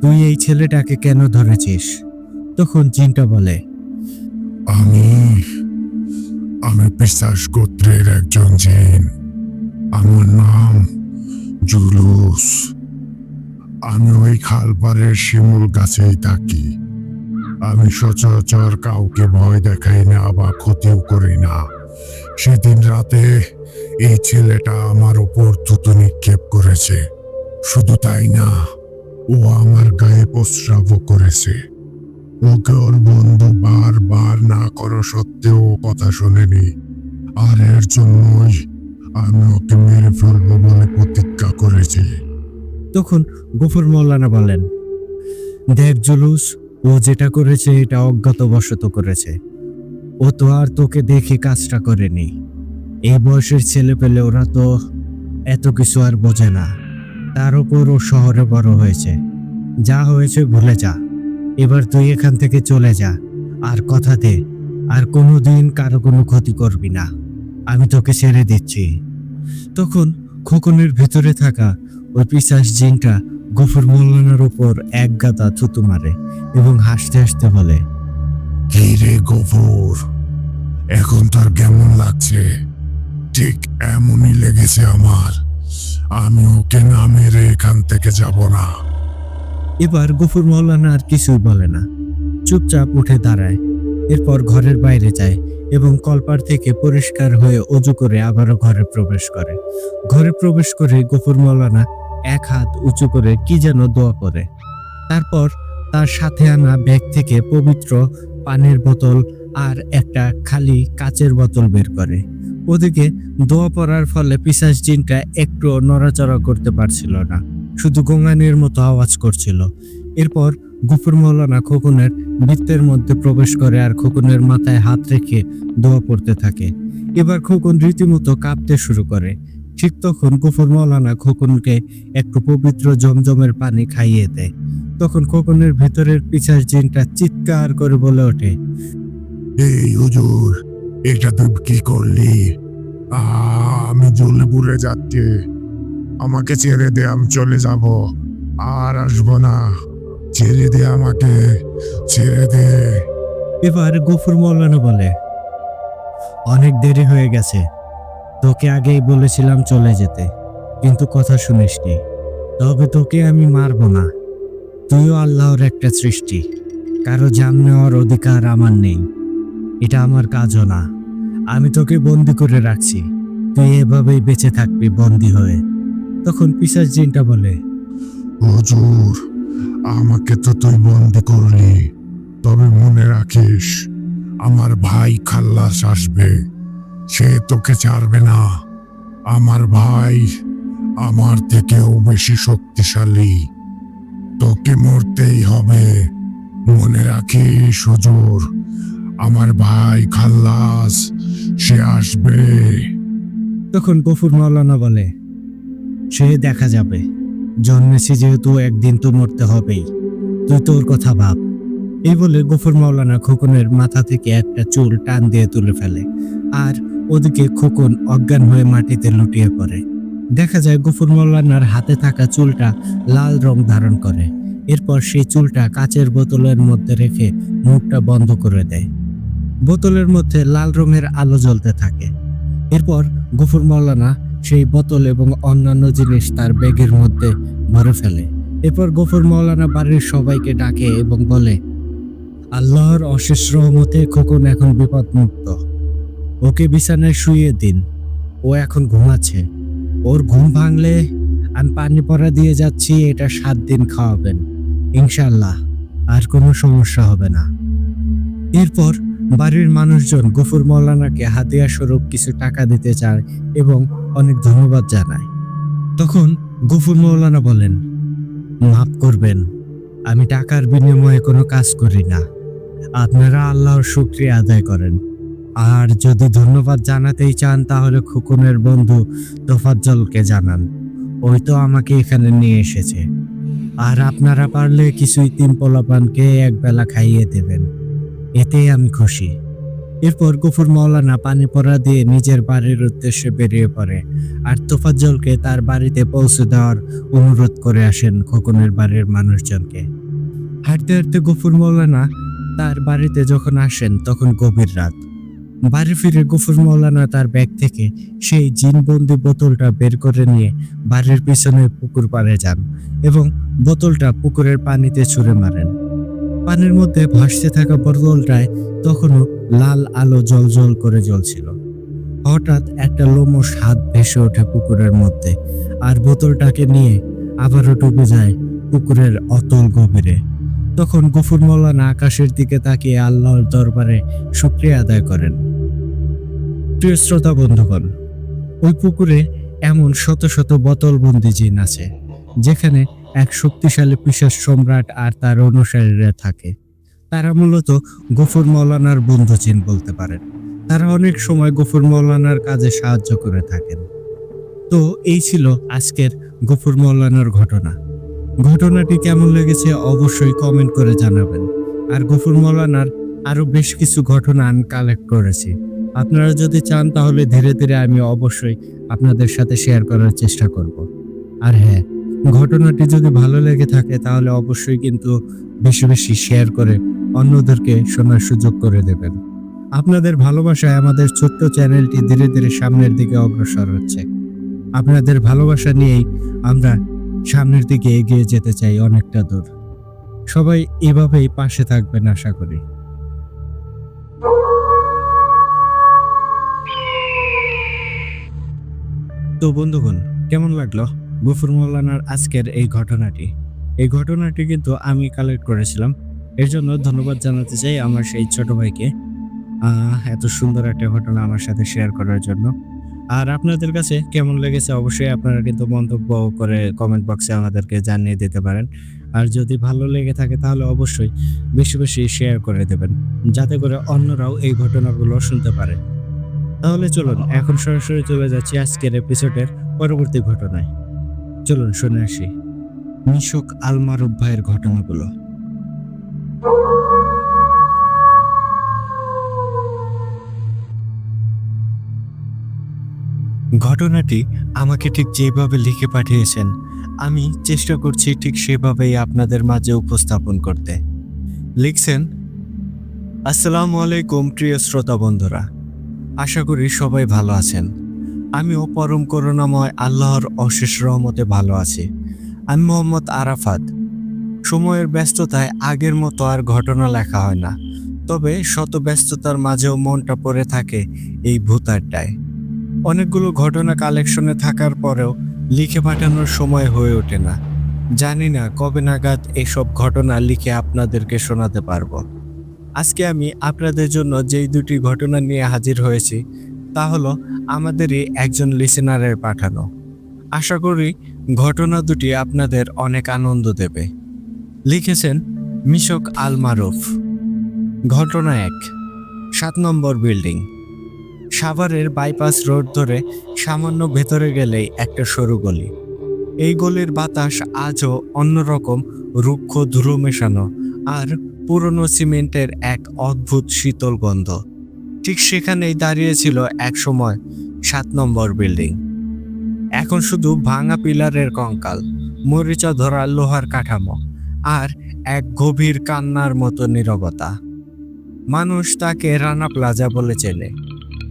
তুই এই ছেলেটাকে কেন ধরেছিস? তখন জিনটা বলে, আমি আমি পিশাচ গোত্রের একজন জিন। আমার নাম জুলুস। আমি ওই খালপাড়ের শিমুল গাছেই থাকি। আমি সচরাচর কাউকে ভয় দেখাই না বা ক্ষতিও করি না। সেদিন রাতে এই ছেলেটা আমার উপর থুতু নিক্ষেপ করেছে। শুধু তাই না, ও আমার গায়ে প্রস্রাবও করেছে। ওকে ওর বন্ধু বারবার না করা সত্ত্বেও ও কথা শোনেনি, আর এর জন্যই আমি ওকে মেরে ফেলবো বলে প্রতিজ্ঞা করেছি। তখন গফুর মৌলানা বলেন, দেখ জুলুস, ও যেটা করেছে এটা অজ্ঞাতবশত করেছে। ও তো আর তোকে দেখে কাজটা করেনি। এই বয়সের ছেলে পেলে ওরা তো এত কিছু আর বোঝে না। তার উপর ও শহরে বড় হয়েছে, যা হয়েছে ভুলে যা। এবার তুই এখান থেকে চলে যা, আর কথা দে আর কোনোদিন কারো কোনো ক্ষতি করবি না, আমি তোকে ছেড়ে দিচ্ছি। তখন খোকনের ভিতরে থাকা ওই পিশাচ জিনটা গফুর মোল্লানার উপর এক গাদা থুতু মারে এবং হাসতে হাসতে বলে, কি রে গফুর, এখন তোর কেমন লাগছে? ঠিক এমনই লেগেছে আমার। আমি ওকে না মেরে এখান থেকে যাব না। এবার গফুর মৌলানা আর কিছুই বলে না, চুপচাপ উঠে দাঁড়ায়। এরপর ঘরের বাইরে যায় এবং কলপার থেকে পরিষ্কার হয়ে অজু করে আবারও ঘরে প্রবেশ করে। ঘরে প্রবেশ করে গফুর মৌলানা এক হাত উঁচু করে কি যেন দোয়া করে। তারপর তার সাথে আনা ব্যাগ থেকে পবিত্র পানির বোতল আর একটা খালি কাচের বোতল বের করে। ওদিকে দোয়া পড়ার ফলে পিশাচ জিনটা একটু নড়াচড়া করতে পারছিল না, শুধু গোঙানির মতো আওয়াজ করছিল। এরপর গফুর মৌলানা খোকনের বৃত্তের মধ্যে প্রবেশ করে আর খোকনের মাথায় হাত রেখে দোয়া পড়তে থাকে। এবার খোকন রীতিমতো কাঁপতে শুরু করে। ঠিক তখন গফুর মৌলানা খোকনকে একটু পবিত্র জমজমের পানি খাইয়ে দেয়। তখন খোকনের ভেতরের পিশাচ জিনটা চিৎকার করে বলে ওঠে, এই হুজুর, এটা তুই কি করলি? আমি জ্বলে পুড়ে যাচ্ছি। আমাকে ছেড়ে দে, আমি চলে যাব, আর আসবো না। ছেড়ে দে আমাকে, ছেড়ে দে। এবার গফুর মৌলানা বলে, অনেক দেরি হয়ে গেছে, তোকে আগেই বলেছিলাম চলে যেতে, কিন্তু কথা শুনিসনি। তবে তোকে আমি মারবো না, তুইও আল্লাহর একটা সৃষ্টি, কারো জান নেওয়ার অধিকার আমার নেই, এটা আমার কাজও না। আমি তোকে বন্দি করে রাখছি, তুই এভাবেই বেঁচে থাকবি বন্দি হয়ে। তখন পিশাচ জিনটা বলে, হুজুর, আমাকে তো তুই বন্দি করলি, তবে মনে রাখিস আমার ভাই খাল্লাস আসবে, সে তোকে ছাড়বে না। আমার ভাই আমার থেকেও বেশি শক্তিশালী, তোকে মরতেই হবে। মনে রাখিস হুজুর, আমার ভাই খাল্লাস, সে আসবে। তখন গফুর মৌলানা বলে, সে দেখা যাবে, জন্মেছি যেহেতু একদিন তো মরতে হবেই, তুই তোর কথা ভাব। এই বলে গফুর মৌলানা খোকনের মাথা থেকে একটা চুল টান দিয়ে তুলে ফেলে, আর ওদিকে খোকন অজ্ঞান হয়ে মাটিতে লুটিয়ে পড়ে। দেখা যায় গফুর মৌলানার হাতে থাকা চুলটা লাল রং ধারণ করে। এরপর সেই চুলটা কাচের বোতলের মধ্যে রেখে মুখটা বন্ধ করে দেয়। বোতলের মধ্যে লাল রঙের আলো জ্বলতে থাকে। এরপর গফুর মৌলানা সেই বোতল এবং অন্যান্য জিনিস তার ব্যাগের মধ্যে ভরে ফেলে। এরপর গফুর মৌলানা বাড়ির সবাইকে ডাকে এবং বলে, আল্লাহর অশেষ রহমতে খোকন এখন বিপদমুক্ত, ওকে বিছানায় শুইয়ে দিন, ও এখন ঘুমাচ্ছে। ওর ঘুম ভাঙলে আমি পানি পড়া দিয়ে যাচ্ছি, এটা 7 দিন খাওয়াবেন, ইনশাআল্লাহ আর কোনো সমস্যা হবে না। এরপর বাড়ির মানুষজন গফুর মৌলানাকে হাদিয়া স্বরূপ কিছু টাকা দিতে চায় এবং অনেক ধন্যবাদ জানায়। তখন গফুর মৌলানা বলেন, মাফ করবেন, আমি টাকার বিনিময়ে কোনো কাজ করি না, আপনারা আল্লাহর শুকরিয়া আদায় করেন। আর যদি ধন্যবাদ জানাতেই চান তাহলে খোকনের বন্ধু তোফাজ্জলকে জানান, ওই তো আমাকে এখানে নিয়ে এসেছে। আর আপনারা পারলে কিছু ইতিম পোলাপানকে একবেলা খাইয়ে দেবেন, এতেই আমি খুশি। এরপর গফুর মৌলানা পানি পড়া দিয়ে নিজের বাড়ির উদ্দেশ্যে বেরিয়ে পড়ে আর তোফাজ্জলকে তার বাড়িতে পৌঁছে দেওয়ার অনুরোধ করে আসেন খোকনের বাড়ির মানুষজনকে। হাঁটতে হাঁটতে গফুর মৌলানা তার বাড়িতে যখন আসেন তখন গভীর রাত। বাড়ি ফিরে গফুর মৌলানা তার ব্যাগ থেকে সেই জিনবন্দি বোতলটা বের করে নিয়ে বাড়ির পিছনে পুকুর পাড়ে যান এবং বোতলটা পুকুরের পানিতে ছুঁড়ে মারেন। পানির মধ্যে ভাসতে থাকা বোতলটায় তখনও লাল আলো জ্বলজ্বল করে জ্বলছিল। হঠাৎ একটা লোমশ হাত ভেসে ওঠে পুকুরের মধ্যে আর বোতলটাকে নিয়ে আবারও ডুবে যায় পুকুরের অতল গভীরে। তখন গফুর মৌলানা আকাশের দিকে তাকিয়ে আল্লাহর দরবারে শুকরিয়া আদায় করেন। প্রিয় শ্রোতা বন্ধুগণ, ওই পুকুরে এমন শত শত বোতলবন্দি জিন আছে যেখানে এক শক্তিশালী পিশাচ সম্রাট আর তার অনুসারীরা থাকে। তারা মূলত গফুর মৌলানার বন্ধু জিন বলতে পারেন। তারা অনেক সময় গফুর মৌলানার কাজে সাহায্য করে থাকেন। তো এই ছিল আজকের গফুর মৌলানার ঘটনা। ঘটনাটি কেমন লেগেছে অবশ্যই কমেন্ট করে জানাবেন। আর গফুর মৌলানার আরো বেশ কিছু ঘটনা আমি কালেক্ট করেছি। আপনারা যদি চান তাহলে ধীরে ধীরে আমি অবশ্যই আপনাদের সাথে শেয়ার করার চেষ্টা করব। আর হ্যাঁ, ঘটনাটি যদি ভালো লেগে থাকে তাহলে অবশ্যই কিন্তু বেশি বেশি শেয়ার করে অন্যদেরকে শোনার সুযোগ করে দেবেন। আপনাদের ভালোবাসায় আমাদের ছোট্ট চ্যানেলটি ধীরে ধীরে সামনের দিকে অগ্রসর হচ্ছে। আপনাদের ভালোবাসা নিয়েই আমরা সামনের দিকে এগিয়ে যেতে চাই অনেকটা দূর। সবাই এভাবেই পাশে থাকবেন আশা করি। তো বন্ধুগণ, কেমন লাগলো গফুর মৌলানার আজকের এই ঘটনাটি? এই ঘটনাটি কিন্তু আমি কালেক্ট করেছিলাম। এর জন্য ধন্যবাদ জানাতে চাই আমার সেই ছোট ভাইকে এত সুন্দর একটা ঘটনা আমার সাথে শেয়ার করার জন্য। আর আপনাদের কাছে কেমন লেগেছে অবশ্যই আপনারা কিন্তু মন্তব্য করে কমেন্ট বক্সে আমাদেরকে জানিয়ে দিতে পারেন। আর যদি ভালো লেগে থাকে তাহলে অবশ্যই বেশি বেশি শেয়ার করে দেবেন, যাতে করে অন্যরাও এই ঘটনাগুলো শুনতে পারে। তাহলে চলুন এখন সরাসরি চলে যাচ্ছি আজকের এপিসোডের পরবর্তী ঘটনায়। চলুন শুনে আসি মিশুক আল মারুফ ভাইয়ের ঘটনাগুলো। ঘটনাটি আমাকে ঠিক যেভাবে লিখে পাঠিয়েছেন আমি চেষ্টা করছি ঠিক সেভাবেই আপনাদের মাঝে উপস্থাপন করতে। লিখছেন, আসসালামু আলাইকুম প্রিয় শ্রোতা বন্ধুরা, আশা করি সবাই ভালো আছেন। আমিও পরম করুণাময় আল্লাহর অশেষ রহমতে ভালো আছি। আমি মোহাম্মদ আরাফাত। সময়ের ব্যস্ততায় আগের মতো আর ঘটনা লেখা হয় না, তবে শত ব্যস্ততার মাঝেও মনটা পড়ে থাকে এই ভূতাড্ডায়। অনেকগুলো ঘটনা কালেকশনে থাকার পরেও লিখে পাঠানোর সময় হয়ে ওঠে না। জানি না কবে নাগাদ এইসব ঘটনা লিখে আপনাদেরকে শোনাতে পারবো। আজকে আমি আপনাদের জন্য যেই দুটি ঘটনা নিয়ে হাজির হয়েছি তা হলো আমাদেরই একজন লিসেনারের পাঠানো। আশা করি ঘটনা দুটি আপনাদের অনেক আনন্দ দেবে। লিখেছেন মিশুক আল মারুফ। ঘটনা 1, 7 নম্বর বিল্ডিং। সাভারের বাইপাস রোড ধরে সামান্য ভেতরে গেলেই একটা সরু গলি। এই গলির বাতাস আজও অন্যরকম রুক্ষ ধুলো মেশানো আর পুরনো সিমেন্টের এক অদ্ভুত শীতল গন্ধ। ঠিক সেখানেই দাঁড়িয়েছিল এক সময় 7 নম্বর বিল্ডিং। এখন শুধু ভাঙা পিলারের কঙ্কাল, মরিচা ধরা লোহার কাঠামো আর এক গভীর কান্নার মতো নীরবতা। মানুষ তাকে রানা প্লাজা বলে চেনে,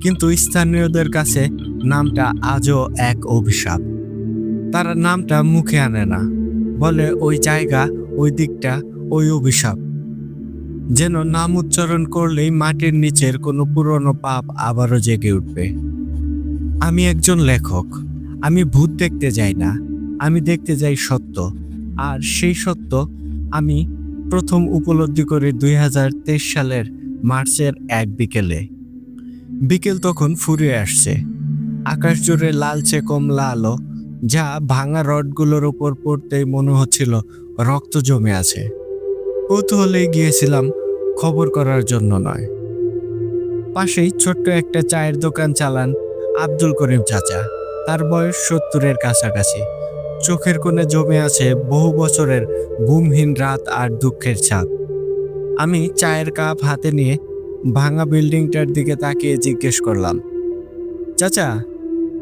কিন্তু স্থানীয়দের কাছে নামটা আজও এক অভিশাপ। তারা নামটা মুখে আনে না, বলে ওই জায়গা, ওই দিকটা, ওই অভিশাপ। যেন নাম উচ্চারণ করলেই মাটির নিচের কোনো পুরনো পাপ আবারও জেগে উঠবে। আমি একজন লেখক। আমি ভূত দেখতে যাই না, আমি দেখতে যাই সত্য। আর সেই সত্য আমি প্রথম উপলব্ধি করি 2023 সালের মার্চের এক বিকেলে। বিকেল তখন ফুরিয়ে আসছে। আকাশ জুড়ে লালচে কমলা আলো, যা ভাঙা রডগুলোর উপর পড়তেই মনে হচ্ছিল রক্ত জমে আছে। কৌতূহলে গিয়েছিলাম, খবর করার জন্য নয়। পাশেই ছোট্ট একটা চায়ের দোকান চালান আব্দুল করিম চাচা। তার বয়স 70-এর কাছাকাছি। চোখের কোণে জমে আছে বহু বছরের ঘুমহীন রাত আর দুঃখের ছাপ। আমি চায়ের কাপ হাতে নিয়ে ভাঙা বিল্ডিংটার দিকে তাকিয়ে জিজ্ঞেস করলাম, চাচা,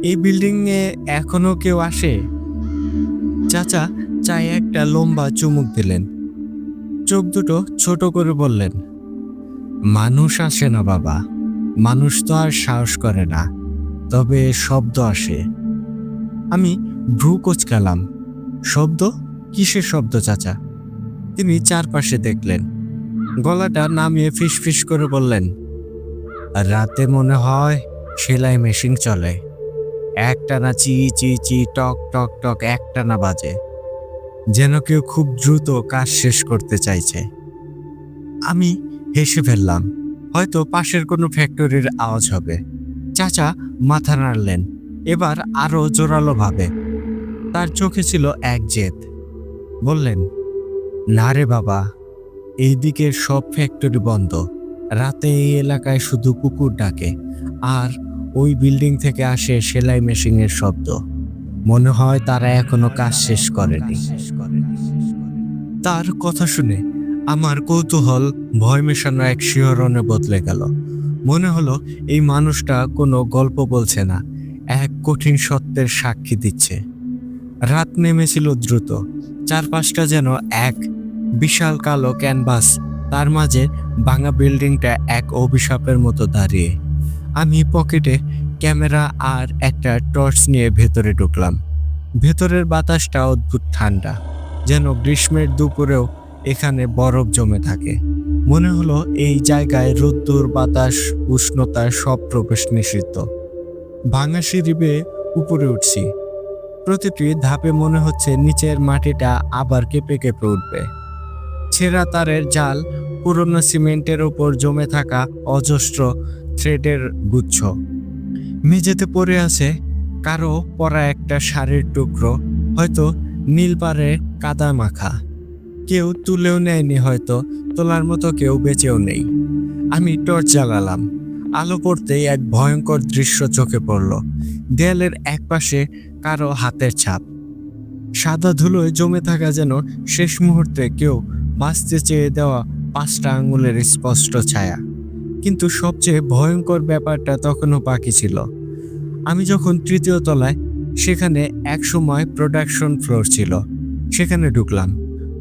এই বিল্ডিংয়ে এখনো কেউ আসে? চাচা চায়ে একটা লম্বা চুমুক দিলেন, চোখ দুটো ছোট করে বললেন, মানুষ আসে না বাবা, মানুষ তো আর সাহস করে না, তবে শব্দ আসে। আমি ভ্রু কোঁচকালাম। শব্দ? কিসের শব্দ চাচা? তিনি চারপাশে দেখলেন, গলাটা নামিয়ে ফিসফিস করে বললেন, রাতে মনে হয় সেলাই মেশিন চলে। একটানা চি চি চি টক টক টক একটানা বাজে, যেন কেউ খুব দ্রুত কাজ শেষ করতে চাইছে। আমি হেসে ফেললাম, হয়তো পাশের কোনো ফ্যাক্টরির আওয়াজ হবে। চাচা মাথা নাড়লেন, এবার আরো জোরালো ভাবে। তার চোখে ছিল এক জেদ। বললেন, না রে বাবা, এই দিকের সব ফ্যাক্টরি বন্ধ। রাতে এই এলাকায় শুধু কুকুর ডাকে, আর ওই বিল্ডিং থেকে আসে সেলাই মেশিনের শব্দ। মনে হয় তারা এখনো কাজ শেষ করেনি। তার কথা শুনে আমার কৌতূহল ভয় মেশানো এক শিহরণে বদলে গেল। মনে হলো এই মানুষটা কোনো গল্প বলছে না, এক কঠিন সত্যের সাক্ষী দিচ্ছে। রাত নেমেছিল দ্রুত, চারপাশটা যেন এক বিশাল কালো ক্যানভাস, তার মাঝে ভাঙা বিল্ডিংটা এক অভিশাপের মতো দাঁড়িয়ে। আমি পকেটে ক্যামেরা আর একটা টর্চ নিয়ে ভেতরে ঢুকলাম। ভেতরের বাতাসটা অদ্ভুত ঠান্ডা, যেন গ্রীষ্মের দুপুরেও এখানে বরফ জমে থাকে। মনে হলো এই জায়গায় রোদ্দুর, বাতাস, উষ্ণতা সব প্রবেশ নিষিদ্ধ। ভাঙা সিঁড়ি বেয়ে উপরে উঠছি, প্রতিটি ধাপে মনে হচ্ছে নিচের মাটিটা আবার কেঁপে কেঁপে উঠবে। ছেঁড়া তারের জাল, পুরনো সিমেন্টের ওপর জমে থাকা অজস্র থ্রেডের গুচ্ছ, মেঝেতে পড়ে আছে কারো পরা একটা শাড়ির টুকরো, হয়তো নীল পাড়ে কাদা মাখা। কেউ তুলেও নেয়নি, হয়তো তোলার মতো কেউ বেঁচেও নেই। আমি টর্চ জ্বালালাম। আলো পড়তেই এক ভয়ঙ্কর দৃশ্য চোখে পড়ল। দেয়ালের একপাশে কারো হাতের ছাপ, সাদা ধুলোয় জমে থাকা, যেন শেষ মুহূর্তে কেউ বাঁচতে চেয়ে দেওয়া 5টা আঙুলের স্পষ্ট ছায়া। কিন্তু সবচেয়ে ভয়ঙ্কর ব্যাপারটা তখনও বাকি ছিল। আমি যখন 3য় তলায়, সেখানে একসময় প্রোডাকশন ফ্লোর ছিল, সেখানে ঢুকলাম।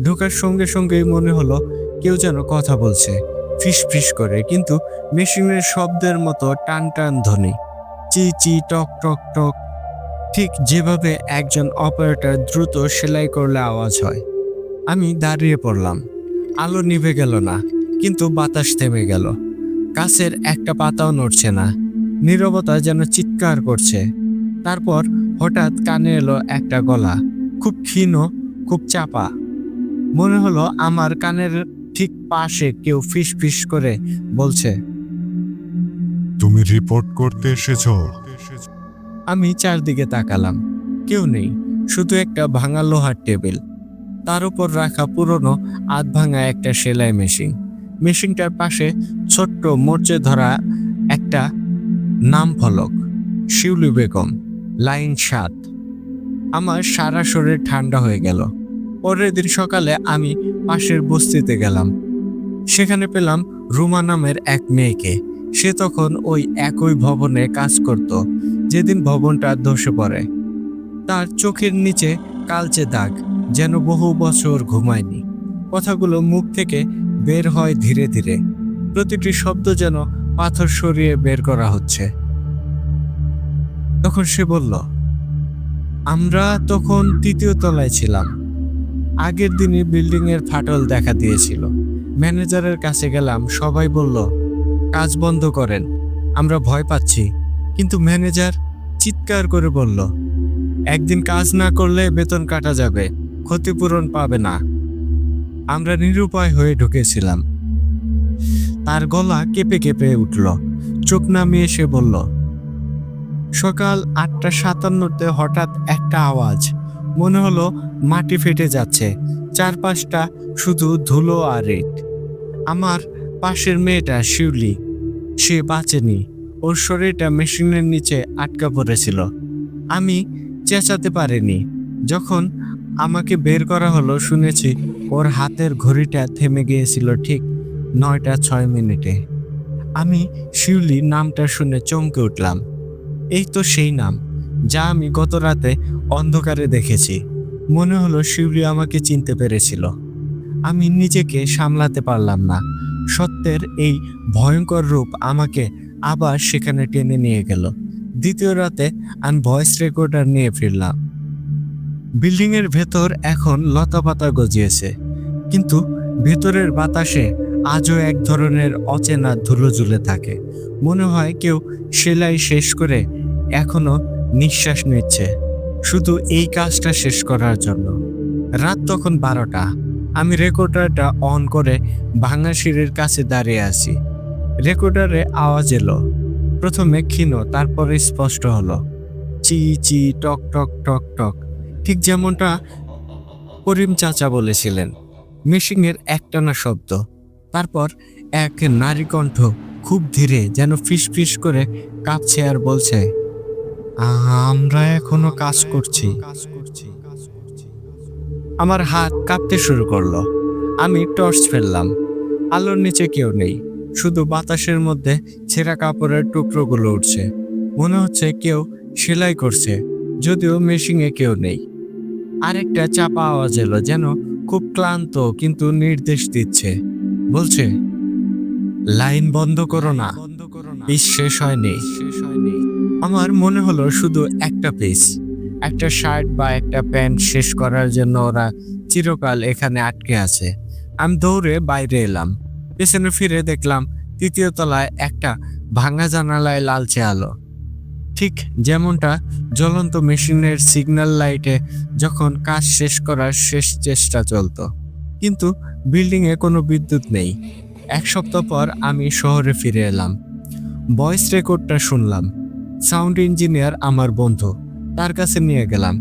ঢোকার সঙ্গে সঙ্গেই মনে হলো কেউ যেন কথা বলছে, ফিস ফিস করে, কিন্তু মেশিনের শব্দের মতো টান টান ধ্বনি, চি চি টক টক টক, ঠিক যেভাবে একজন অপারেটর দ্রুত সেলাই করলে আওয়াজ হয়। আমি দাঁড়িয়ে পড়লাম। আলো নিভে গেল না, কিন্তু বাতাস থেমে গেল। গাছের একটা পাতাও নড়ছে না, নীরবতা যেন চিৎকার করছে। তারপর হঠাৎ কানে এলো একটা গলা, খুব ক্ষীণ, খুব চাপা। মনে হলো আমার কানের ঠিক পাশে কেউ ফিস ফিস করে বলছে, তুমি রিপোর্ট করতে এসেছো? আমি চারদিকে তাকালাম, কেউ নেই, শুধু একটা ভাঙা লোহার টেবিল, তার উপর রাখা পুরনো আধ ভাঙা একটা সেলাই মেশিন। মেশিনটার পাশে ছোট্ট মরচে ধরা একটা নাম ফলক, শিউলি বেগম, লাইন 7। আমার সারা শরীর ঠান্ডা হয়ে গেল। পরের দিন সকালে আমি পাশের বস্তিতে গেলাম। সেখানে পেলাম রুমা নামের এক মেয়েকে। সে তখন ওই একই ভবনে কাজ করত যেদিন ভবনটা ধসে পড়ে। তার চোখের নিচে কালচে দাগ, যেন বহু বছর ঘুমায়নি। কথাগুলো মুখ থেকে বের হয় ধীরে ধীরে, প্রতিটি শব্দ যেন পাথর সরিয়ে বের করা হচ্ছে। তখন সে বলল, আমরা তখন 3য় তলায় ছিলাম। আগের দিনই বিল্ডিং এর ফাটল দেখা দিয়েছিল। ম্যানেজারের কাছে গেলাম, সবাই বলল কাজ বন্ধ করেন, আমরা ভয় পাচ্ছি। কিন্তু ম্যানেজার চিৎকার করে বলল, একদিন কাজ না করলে বেতন কাটা যাবে, ক্ষতিপূরণ পাবে না। আমরা নিরুপায় হয়ে ঢুকেছিলাম। তার গলা কেঁপে কেঁপে উঠল। চোখ নামিয়ে সে বলল, সকাল 8:57-তে হঠাৎ একটা আওয়াজ, মনে হলো মাটি ফেটে যাচ্ছে, চারপাশটা শুধু ধুলো আর ইট। আমার পাশের মেয়েটা শিউলি, সে বাঁচেনি, ওর শরীরটা মেশিনের নিচে আটকা পড়েছিল। আমি চেঁচাতে পারিনি। যখন আমাকে বের করা হলো, শুনেছি ওর হাতের ঘড়িটা থেমে গিয়েছিল ঠিক 9:06। আমি শিউলি নামটা শুনে চমকে উঠলাম। এই তো সেই নাম যা আমি গত রাতে অন্ধকারে দেখেছি। মনে হলো শিউলি আমাকে চিনতে পেরেছিল। আমি নিজেকে সামলাতে পারলাম না। সত্যের এই ভয়ঙ্কর রূপ আমাকে আবার সেখানে টেনে নিয়ে গেল। 2য় রাতে আমি ভয়েস রেকর্ডার নিয়ে ফিরলাম। বিল্ডিং এর ভেতর এখন লতাপাতা গজিয়েছে, কিন্তু ভেতরের বাতাসে আজও এক ধরনের অচেনা ধুলো ঝুলে থাকে। মনে হয় কেউ সেলাই শেষ করে এখনো নিঃশ্বাস নিচ্ছে, শুধু এই কাজটা শেষ করার জন্য। রাত তখন 12টা। আমি রেকর্ডারটা অন করে ভাঙা সিঁড়ির কাছে দাঁড়িয়ে আছি। রেকর্ডারে আওয়াজ এলো, প্রথমে ক্ষীণ, তারপরে স্পষ্ট হলো, চি চি টক টক টক টক, ঠিক যেমনটা করিম চাচা বলেছিলেন। মেশিনের একটানা শব্দ, তারপর এক নারী কণ্ঠ, খুব ধীরে, যেন ফিস ফিস করে কাঁপছে আর বলছে, আমরা এখনো কাজ করছি। আমার হাত কাঁপতে শুরু করলো। আমি টর্চ ফেললাম। আলোর নিচে কেউ নেই, শুধু বাতাসের মধ্যে ছেঁড়া কাপড়ের টুকরোগুলো উঠছে। মনে হচ্ছে কেউ সেলাই করছে, যদিও মেশিনে কেউ নেই। আরেকটা চাপা আওয়াজ এলো, যেন খুব ক্লান্ত কিন্তু নির্দেশ দিচ্ছে। বলছে, লাইন বন্ধ করো না, পিস শেষ হয়নি। আমার মনে হলো শুধু একটা পিস, একটা শার্ট বা একটা প্যান্ট শেষ করার জন্য ওরা চিরকাল এখানে আটকে আছে। আমি দৌড়ে বাইরে এলাম। পেছনে ফিরে দেখলাম তৃতীয় তলায় একটা ভাঙা জানালায় লালচে আলো, ঠিক যেমনটা জ্বলন্ত মেশিনের সিগন্যাল লাইটে যখন কাজ শেষ করার শেষ চেষ্টা চলতো। কিন্তু বিল্ডিংয়ে কোনো বিদ্যুৎ নেই। 1 সপ্তাহ পর আমি শহরে ফিরে এলাম। ভয়েস রেকর্ডটা শুনলাম। সাউন্ড ইঞ্জিনিয়ার আমার বন্ধু, তার কাছে নিয়ে গেলাম।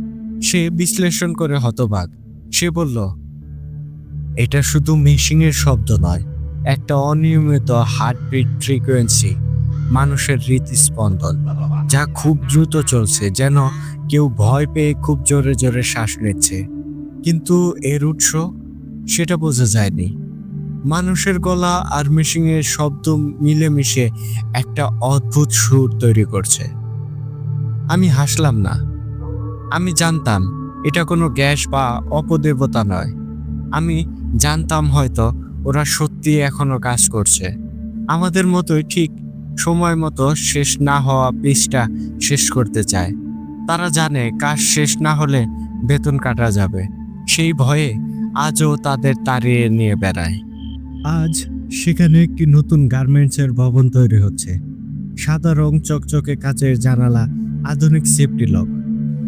সে বিশ্লেষণ করে হতবাক। সে বলল, এটা শুধু মেশিনের শব্দ নয়, একটা অনিয়মিত হার্টবিট ফ্রিকোয়েন্সি, মানুষের হৃদস্পন্দন, যা খুব দ্রুত চলছে, যেন কেউ ভয় পেয়ে খুব জোরে জোরে শ্বাস নিচ্ছে। কিন্তু এর উৎস, সেটা বোঝা যায়নি। মানুষের গলা আর মেশিনের শব্দ মিলেমিশে একটা অদ্ভুত সুর তৈরি করছে। আমি হাসলাম না। আমি জানতাম এটা কোনো গ্যাস বা অপদেবতা নয়। আমি জানতাম হয়তো ওরা সত্যি এখনো কাজ করছে, আমাদের মতোই, ঠিক সময় মতো শেষ না হওয়া পিসটা শেষ করতে চায়। তারা জানে কাজ শেষ না হলে বেতন কাটা যাবে। সেই ভয়ে আজও তাদের তাড়িয়ে নিয়ে বেড়ায়। আজ সেখানে একটি নতুন গার্মেন্টসের ভবন তৈরি হচ্ছে। সাদা রং, চকচকে কাচের জানালা, আধুনিক সেফটি লক।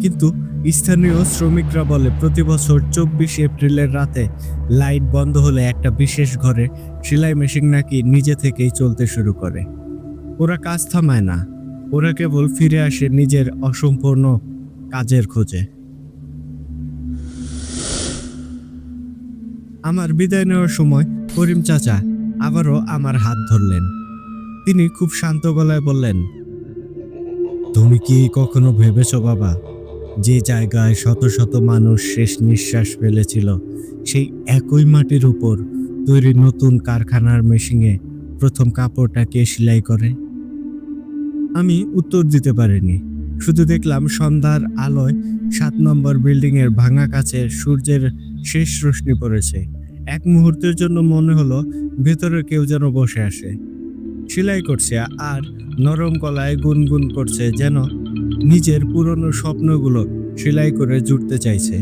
কিন্তু স্থানীয় শ্রমিকরা বলে প্রতি বছর 24 এপ্রিলের রাতে লাইট বন্ধ হলে একটা বিশেষ ঘরে সেলাই মেশিন নাকি নিজে থেকেই চলতে শুরু করে। ওরা কাজ থামায় না, ওরা কেবল ফিরে আসে নিজের অসম্পূর্ণ কাজের খোঁজে। আমার বিদায় নেওয়ার সময় করিম চাচা আবারও আমার হাত ধরলেন। তিনি খুব শান্ত গলায় বললেন, তুমি কি কখনো ভেবেছো বাবা, যে জায়গায় শত শত মানুষ শেষ নিঃশ্বাস ফেলেছিল, সেই একই মাটির উপর তৈরি নতুন কারখানার মেশিনে প্রথম কাপড়টা কে সেলাই করে? আমি উত্তর দিতে পারিনি। শুধু দেখলাম সন্ধ্যার আলোয় 7 নম্বর বিল্ডিং এর ভাঙা কাছে সূর্যের শেষ রশ্মি পড়েছে। এক মুহূর্তের জন্য মনে হলো ভেতরে কেউ যেন বসে আসে, সেলাই করছে আর নরম গলায় গুনগুন করছে, যেন নিজের পুরনো স্বপ্নগুলো সেলাই করে জুড়তে চাইছে।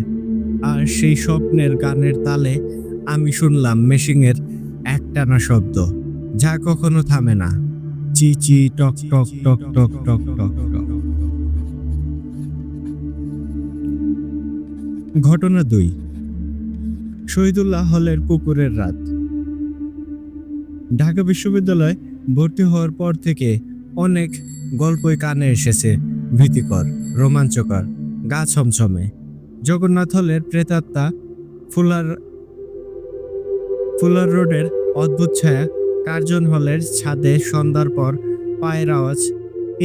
আর সেই স্বপ্নের গানের তালে আমি শুনলাম মেশিনের একটানা শব্দ, যা কখনো থামে না। চি চি টক টক টক টক টক টক টক। ঘটনা 2। শহীদুল্লাহ হলের পুকুরের রাত। ঢাকা বিশ্ববিদ্যালয়ে ভর্তি হওয়ার পর থেকে অনেক গল্পই কানে এসেছে, ভীতিকর, রোমাঞ্চকর, গা ছমছমে। জগন্নাথ হলের প্রেতাত্মা, ফুলার রোডের অদ্ভুত ছায়া, কার্জন হলের ছাদে সন্ধ্যার পর পায়ের আওয়াজ,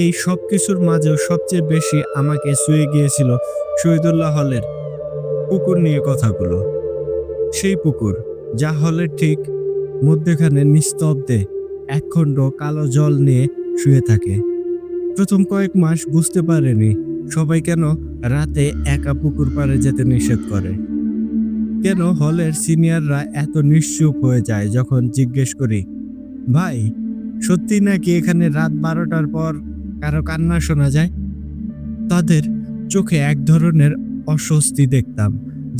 এই সব কিছুর মাঝেও সবচেয়ে বেশি আমাকে ছুঁয়ে গিয়েছিল শহীদুল্লাহ হলের পুকুর নিয়ে কথাগুলো। সেই পুকুর, যা হলের ঠিক মধ্যখানে নিস্তব্ধে একখণ্ড কালো জল নিয়ে শুয়ে থাকে। প্রথম কয়েক মাস বুঝতে পারেনি সবাই কেন রাতে একা পুকুর পাড়ে যেতে নিষেধ করে, কেন হলের সিনিয়ররা এত নিশ্চুপ হয়ে যায় যখন জিজ্ঞেস করি, ভাই সত্যি নাকি এখানে রাত 12টার পর কারো কান্না শোনা যায়? তাদের চোখে এক ধরনের অস্বস্তি দেখতাম,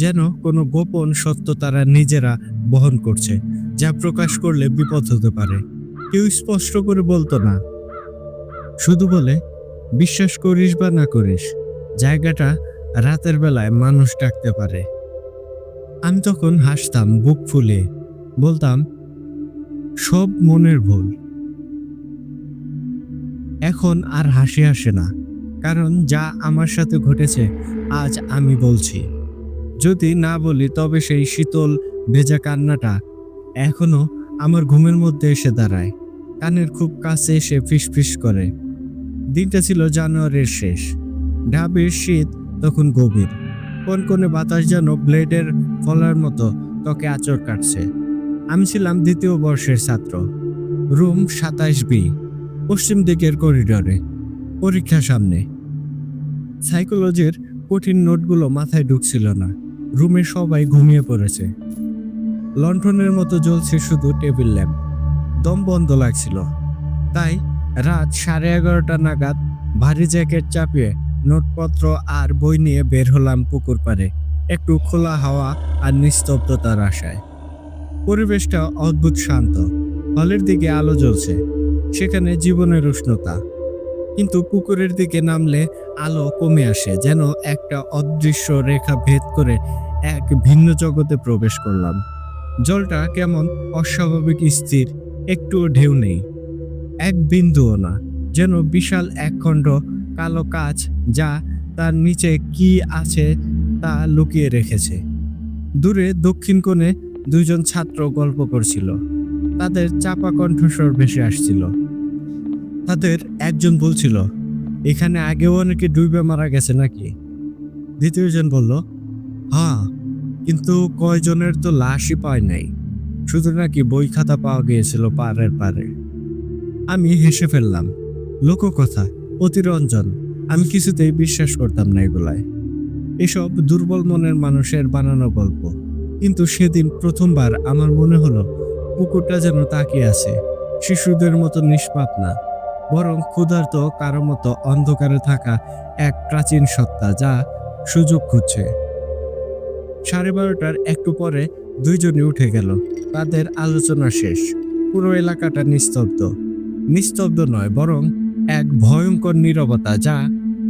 যেন কোনো গোপন সত্য তারা নিজেরা বহন করছে, যা প্রকাশ করলে বিপদ হতে পারে। কেউ স্পষ্ট করে বলতো না, শুধু বলে, বিশ্বাস করিস বা না করিস, জায়গাটা রাতের বেলায় মানুষ ডাকতে পারে। আমি তখন হাসতাম বুক ফুলে, বলতাম সব মনের ভুল। এখন আর হাসি আসে না, কারণ যা আমার সাথে ঘটেছে আজ আমি বলছি। যদি না বলি তবে সেই শীতল ভেজা কান্নাটা এখনো আমার ঘুমের মধ্যে এসে দাঁড়ায়, কানের খুব কাছে এসে ফিসফিস করে। দিনটা ছিল জানুয়ারির শেষ। ঢাবির শীত তখন গভীর, কনকনে বাতাস যেন ব্লেডের ফলার মতো ত্বকে আঁচড় কাটছে। আমি ছিলাম দ্বিতীয় বর্ষের ছাত্র, রুম 27B, পশ্চিম দিকের করিডরে, পরীক্ষা সামনে। সাইকোলজির কঠিন নোটগুলো মাথায় ঢুকছিল না। রুমে সবাই ঘুমিয়ে পড়েছে, লণ্ঠনের মতো জ্বলছে শুধু টেবিল ল্যাম্প। দম বন্ধ লাগছিল, তাই রাত 11:30 নাগাদ ভারী জ্যাকেট চাপিয়ে নোটপত্র আর বই নিয়ে বের হলাম পুকুর পাড়ে, একটু খোলা হাওয়া আর নিস্তব্ধতার আশায়। পরিবেশটা অদ্ভুত শান্ত, হলের দিকে আলো জ্বলছে, সেখানে জীবনের উষ্ণতা। কিন্তু পুকুরের দিকে নামলে আলো কমে আসে, যেন একটা অদৃশ্য রেখা ভেদ করে এক ভিন্ন জগতে প্রবেশ করলাম। জলটা কেমন অস্বাভাবিক স্থির, একটুও ঢেউ নেই, এক বিন্দুও না, যেন বিশাল একখণ্ড কালো কাচ যা তার নিচে কি আছে তা লুকিয়ে রেখেছে। দূরে দক্ষিণ কোণে দুইজন ছাত্র গল্প করছিল, তাদের চাপা কণ্ঠস্বর ভেসে আসছিল। তাদের একজন বলছিল, এখানে আগেও অনেকে ডুবে মারা গেছে নাকি? দ্বিতীয়জন বলল, হ্যাঁ, কিন্তু কয়জনের তো লাশই পায় নাই, শুধু নাকি বই খাতা পাওয়া গিয়েছিল পাড়ের পাড়ে। আমি হেসে ফেললাম। লোককথা, অতিরঞ্জন। আমি কিছুতেই বিশ্বাস করতাম না এগুলায়, এসব দুর্বল মনের মানুষের বানানো গল্প। কিন্তু সেদিন প্রথমবার আমার মনে হলো পুকুরটা যেন তাকিয়ে আছে, শিশুদের মতো নিষ্পাপ না, বরং ক্ষুধার্ত কারো মতো অন্ধকারে থাকা এক প্রাচীন সত্তা যা সুযোগ খুঁজছে। 12:30 একটু পরে দুইজনই উঠে গেল। তাদের আলোচনা শেষ। পুরো এলাকাটা নিস্তব্ধ। নিস্তব্ধ নয়, বরং এক ভয়ঙ্কর নীরবতা যা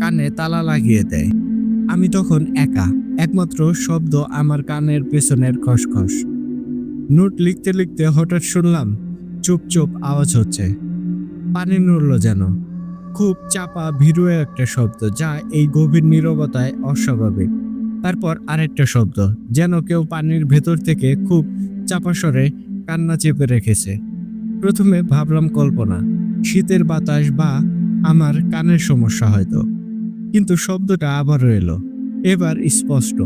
কানে তালা লাগিয়ে দেয়। আমি তখন একা, একমাত্র শব্দ আমার কানের পেছনের খসখস। নোট লিখতে লিখতে হঠাৎ শুনলাম চুপ চুপ আওয়াজ হচ্ছে। পানি নড়ল যেন, খুব চাপা ভীরু একটা শব্দ যা এই গভীর নীরবতায় অস্বাভাবিক। তারপর আরেকটা শব্দ, যেন কেউ পানির ভেতর থেকে খুব চাপা স্বরে কান্না চেপে রেখেছে। প্রথমে ভাবলাম কল্পনা, শীতের বাতাস বা আমার কানের সমস্যা হয়তো। কিন্তু শব্দটা আবারও এলো, এবার স্পষ্ট,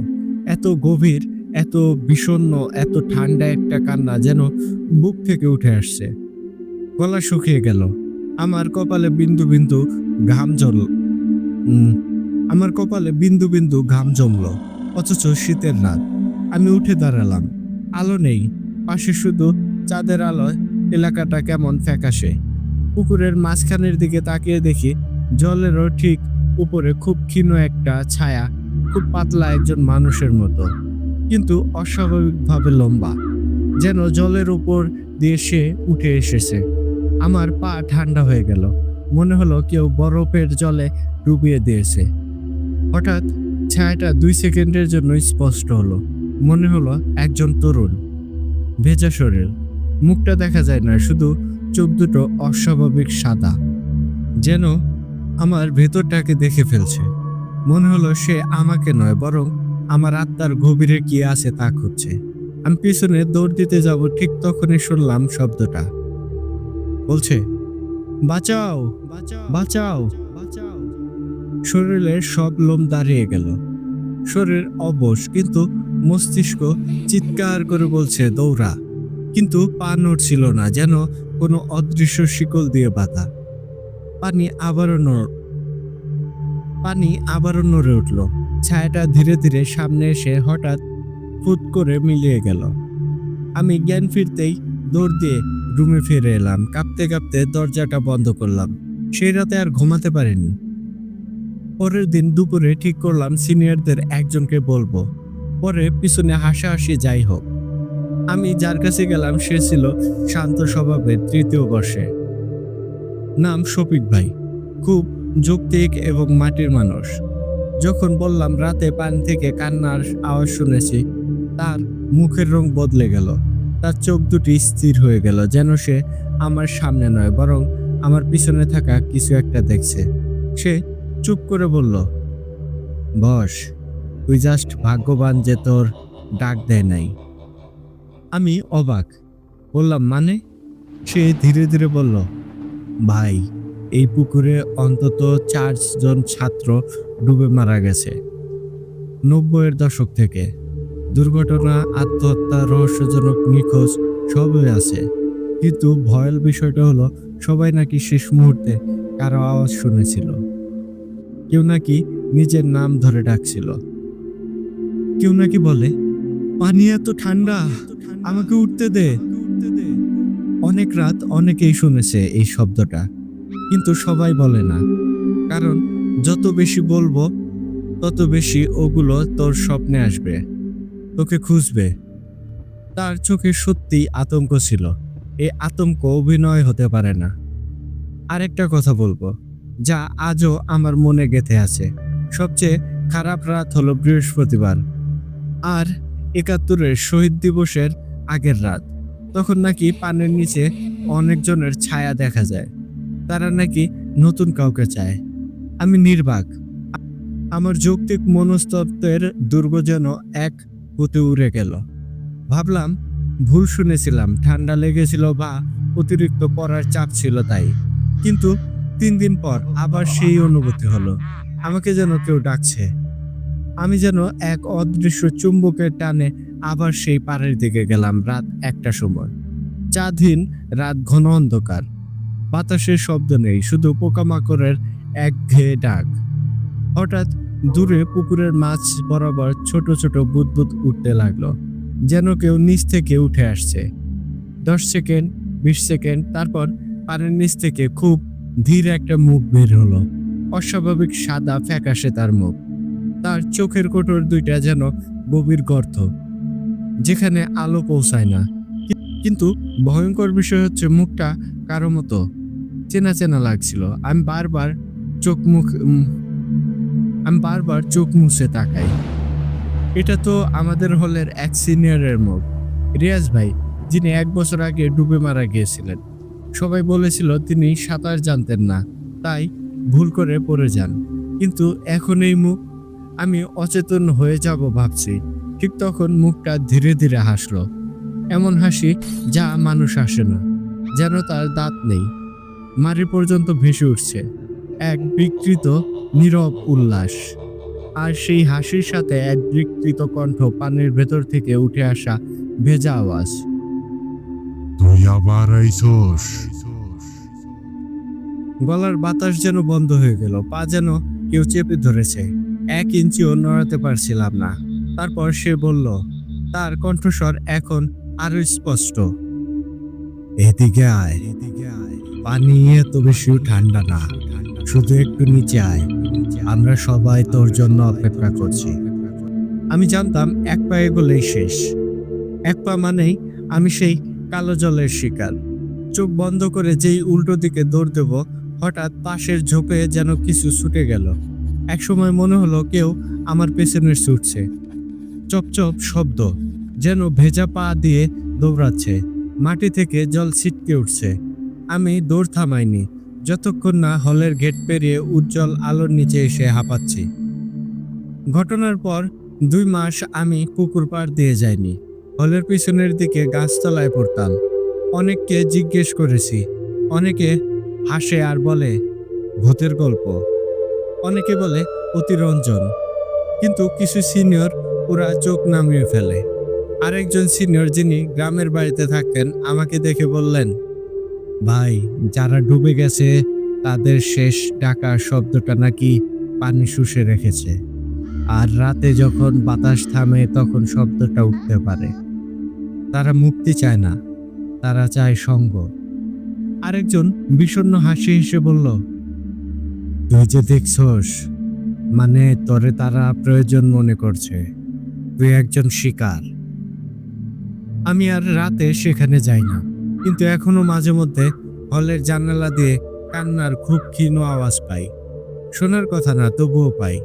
এত গভীর, এত বিষণ্ণ, এত ঠান্ডা একটা কান্না যেন বুক থেকে উঠে আসছে। গলা শুকিয়ে গেল, আমার কপালে বিন্দু বিন্দু ঘাম জল আমার কপালে বিন্দু বিন্দু ঘাম জমলো, অথচ শীতের রাত। আমি উঠে দাঁড়ালাম। আলো নেই, পাশে শুধু চাঁদের আলোয় এলাকাটা কেমন ফ্যাকাশে। পুকুরের মাঝখানের দিকে তাকিয়ে দেখি জলেরও ঠিক উপরে খুব ক্ষীণ একটা ছায়া, খুব পাতলা একজন মানুষের মতো, কিন্তু অস্বাভাবিকভাবে লম্বা, যেন জলের উপর দিয়ে সে উঠে এসেছে। আমার পা ঠান্ডা হয়ে গেল, মনে হলো কেউ বরফের জলে ডুবিয়ে দিয়েছে। হঠাৎ ছায়াটা 2 সেকেন্ডের জন্য স্পষ্ট হলো। মনে হলো একজন তরুণ, ভেজা শরীর, মুখটা দেখা যায় না, শুধু চোখ দুটো অস্বাভাবিক সাদা, যেন আমার ভেতরটাকে দেখে ফেলছে। মনে হলো সে আমাকে নয়, বরং আমার আত্মার গভীরে কি আছে তা খুঁজছে। আমি পিছনে দৌড় দিতে যাব, ঠিক তখনই শুনলাম শব্দটা, বলছে, বাঁচাও, বাঁচাও, বাঁচাও। শরীরের সব লোম দাঁড়িয়ে গেল। শরীর অবশ, কিন্তু মস্তিষ্ক চিৎকার করে বলছে দৌড়া। কিন্তু পা নড়ছিল না, যেন কোনো অদৃশ্য শিকল দিয়ে বাঁধা। পানি আবারও নড়ে উঠল। ছায়াটা ধীরে ধীরে সামনে এসে হঠাৎ ফুট করে মিলিয়ে গেল। আমি জ্ঞান ফিরতেই দৌড় দিয়ে রুমে ফিরে এলাম। কাঁপতে কাঁপতে দরজাটা বন্ধ করলাম। সেই রাতে আর ঘুমাতে পারিনি। পরের দিন দুপুরে ঠিক করলাম সিনিয়রদের একজনকে বলবো, পরে পিছনে হাসাহাসি যাই হোক। আমি যার কাছে গেলাম সে ছিল শান্ত স্বভাবের, 3য় বর্ষে, নাম শফিক ভাই, খুব যৌক্তিক এবং মাটির মানুষ। যখন বললাম রাতে পানি থেকে কান্নার আওয়াজ শুনেছি, তার মুখের রং বদলে গেল। তার চোখ দুটি স্থির হয়ে গেল, যেন সে আমার সামনে নয়, বরং আমার পিছনে থাকা কিছু একটা দেখছে। সে চুপ করে বলল, বস, তুই জাস্ট ভাগ্যবান যে তোর ডাক দেয় নাই। আমি অবাক, বললাম মানে? সে ধীরে ধীরে বলল, ভাই, এই পুকুরে অন্তত 4 জন ছাত্র ডুবে মারা গেছে 90-এর দশক থেকে। দুর্ঘটনা, আত্মহত্যা, রহস্যজনক নিখোঁজ সবই আছে, কিন্তু ভয়ের বিষয়টা হলো সবাই নাকি শেষ মুহূর্তে কারো আওয়াজ শুনেছিল। কেউ নাকি নিজের নাম ধরে ডাকছিল। কেউ নাকি বলে, পানি এত ঠান্ডা, আমাকে উঠতে দে। অনেক রাত অনেকেই শুনেছে এই শব্দটা, কিন্তু সবাই বলে না, কারণ যত বেশি বলবো তত বেশি ওগুলো তোর স্বপ্নে আসবে, তোকে খুঁজবে। তার চোখে সত্যি আতঙ্ক ছিল। এই আতঙ্ক অভিনয় হতে পারে না। আরেকটা কথা বলবো, যা আজও আমার মনে গেঁথে আছে। সবচেয়ে খারাপ রাত হলো বৃহস্পতিবার আর ৭১-এর শহীদ দিবসের আগের রাত। তখন নাকি পানির নিচে অনেকজনের ছায়া দেখা যায়। তারা নাকি নতুন কাউকে চায়। আমি নির্বাক। আমার যৌক্তিক মনস্তত্ত্বের দুর্গ যেন এক পুঁতে উড়ে গেল। ভাবলাম ভুল শুনেছিলাম, ঠান্ডা লেগেছিল বা অতিরিক্ত পড়ার চাপ ছিল তাই। কিন্তু ৩ দিন পর আবার সেই অনুভূতি হলো, আমাকে যেন কেউ ডাকছে। আমি যেন এক অদৃশ্য চুম্বকের টানে আবার সেই পাড়ের দিকে গেলাম। রাত ১টার সময়, চাঁদহীন রাত, ঘন অন্ধকার, বাতাসের শব্দ নেই, শুধু পোকামাকড়ের একঘেয়ে ডাক। হঠাৎ দূরে পুকুরের মাছ বরাবর ছোট ছোট বুদবুদ উঠতে লাগলো, যেন কেউ নিচ থেকে উঠে আসছে। ১০ সেকেন্ড, ২০ সেকেন্ড, তারপর পানির নিচ থেকে খুব ধীরে একটা মুখ বের হলো। অস্বাভাবিক সাদা ফ্যাকাশে তার মুখ। তার চোখের কোটর দুইটা যেন গভীর গর্ত, যেখানে আলো পৌঁছায় না। কিন্তু ভয়ঙ্কর বিষয় হচ্ছে, মুখটা কারো মতো চেনা চেনা লাগছিল। আমি বারবার চোখ মুছে তাকাই। এটা তো আমাদের হলের এক সিনিয়রের মুখ, রিয়াজ ভাই, যিনি ১ বছর আগে ডুবে মারা গিয়েছিলেন। সবাই বলেছিল তিনি সাঁতার জানতেন না, তাই ভুল করে পড়ে যান। কিন্তু এখন এই মুখ, আমি অচেতন হয়ে যাব ভাবছি। ঠিক তখন মুখটা ধীরে ধীরে হাসলো, এমন হাসি যা মানুষ হাসে না, যেন তার দাঁত নেই, মাড়ি পর্যন্ত ভেসে উঠছে এক বিকৃত নীরব উল্লাস। আর সেই হাসির সাথে এক বিকৃত কণ্ঠ, পানির ভেতর থেকে উঠে আসা ভেজা আওয়াজ, তুই আবার আইছস? গলার বাতাস যেন বন্ধ হয়ে গেল, পা যেন কেউ চেপে ধরেছে। ১ ইঞ্চিও নড়াতে পারছিলাম না। তারপর সে বলল, তার কণ্ঠস্বর এখন আরো স্পষ্ট, এদিকে আয়, পানি এত বেশিও ঠান্ডা না, শুধু একটু নিচে আয়, আমরা সবাই তোর জন্য অপেক্ষা করছি। আমি জানতাম ১ পা এগোলেই শেষ। ১ পা মানেই আমি সেই কালো জলের শিকার। চোখ বন্ধ করে যেই উল্টো দিকে দৌড় দেব, হঠাৎ পাশের ঝোপে যেন কিছু ছুটে গেল। একসময় মনে হলো কেউ আমার পেছনে ছুটছে। চপচপ শব্দ, যেন ভেজা পা দিয়ে দৌড়াচ্ছে। মাটি থেকে জল ছিটকে উঠছে। আমি দৌড় থামাইনি যতক্ষণ না হলের গেট পেরিয়ে উজ্জ্বল আলোর নিচে এসে হাঁপাচ্ছি। ঘটনার পর ২ মাস আমি পুকুর পাড় দিয়ে যাইনি। হলের পিছনের দিকে গাছতলায় পড়তাম। অনেককে জিজ্ঞেস করেছি, অনেকে হাসে আর বলে ভূতের গল্প, অনেকে বলে অতিরঞ্জন, কিন্তু কিছু সিনিয়র পুরা চোখ নামিয়ে ফেলে। আরেকজন সিনিয়র, যিনি গ্রামের বাড়িতে থাকতেন, আমাকে দেখে বললেন, ভাই, যারা ডুবে গেছে তাদের শেষ ডাকার শব্দটা নাকি পানি শুষে রেখেছে, আর রাতে যখন বাতাস থামে তখন শব্দটা উঠতে পারে। তারা মুক্তি চায় না, তারা চায় সঙ্গ। আরেকজন বিষণ্ণ হাসি হেসে বলল, তুই যে দেখছস, মানে তোরে তারা প্রয়োজন মনে করছে, তুই একজন শিকার। আমি আর রাতে সেখানে যাই না, কিন্তু এখনো মাঝে মধ্যে হলের জানালা দিয়ে কান্নার খুব ক্ষীণ আওয়াজ পাই। শোনার কথা না, তবুও পাই।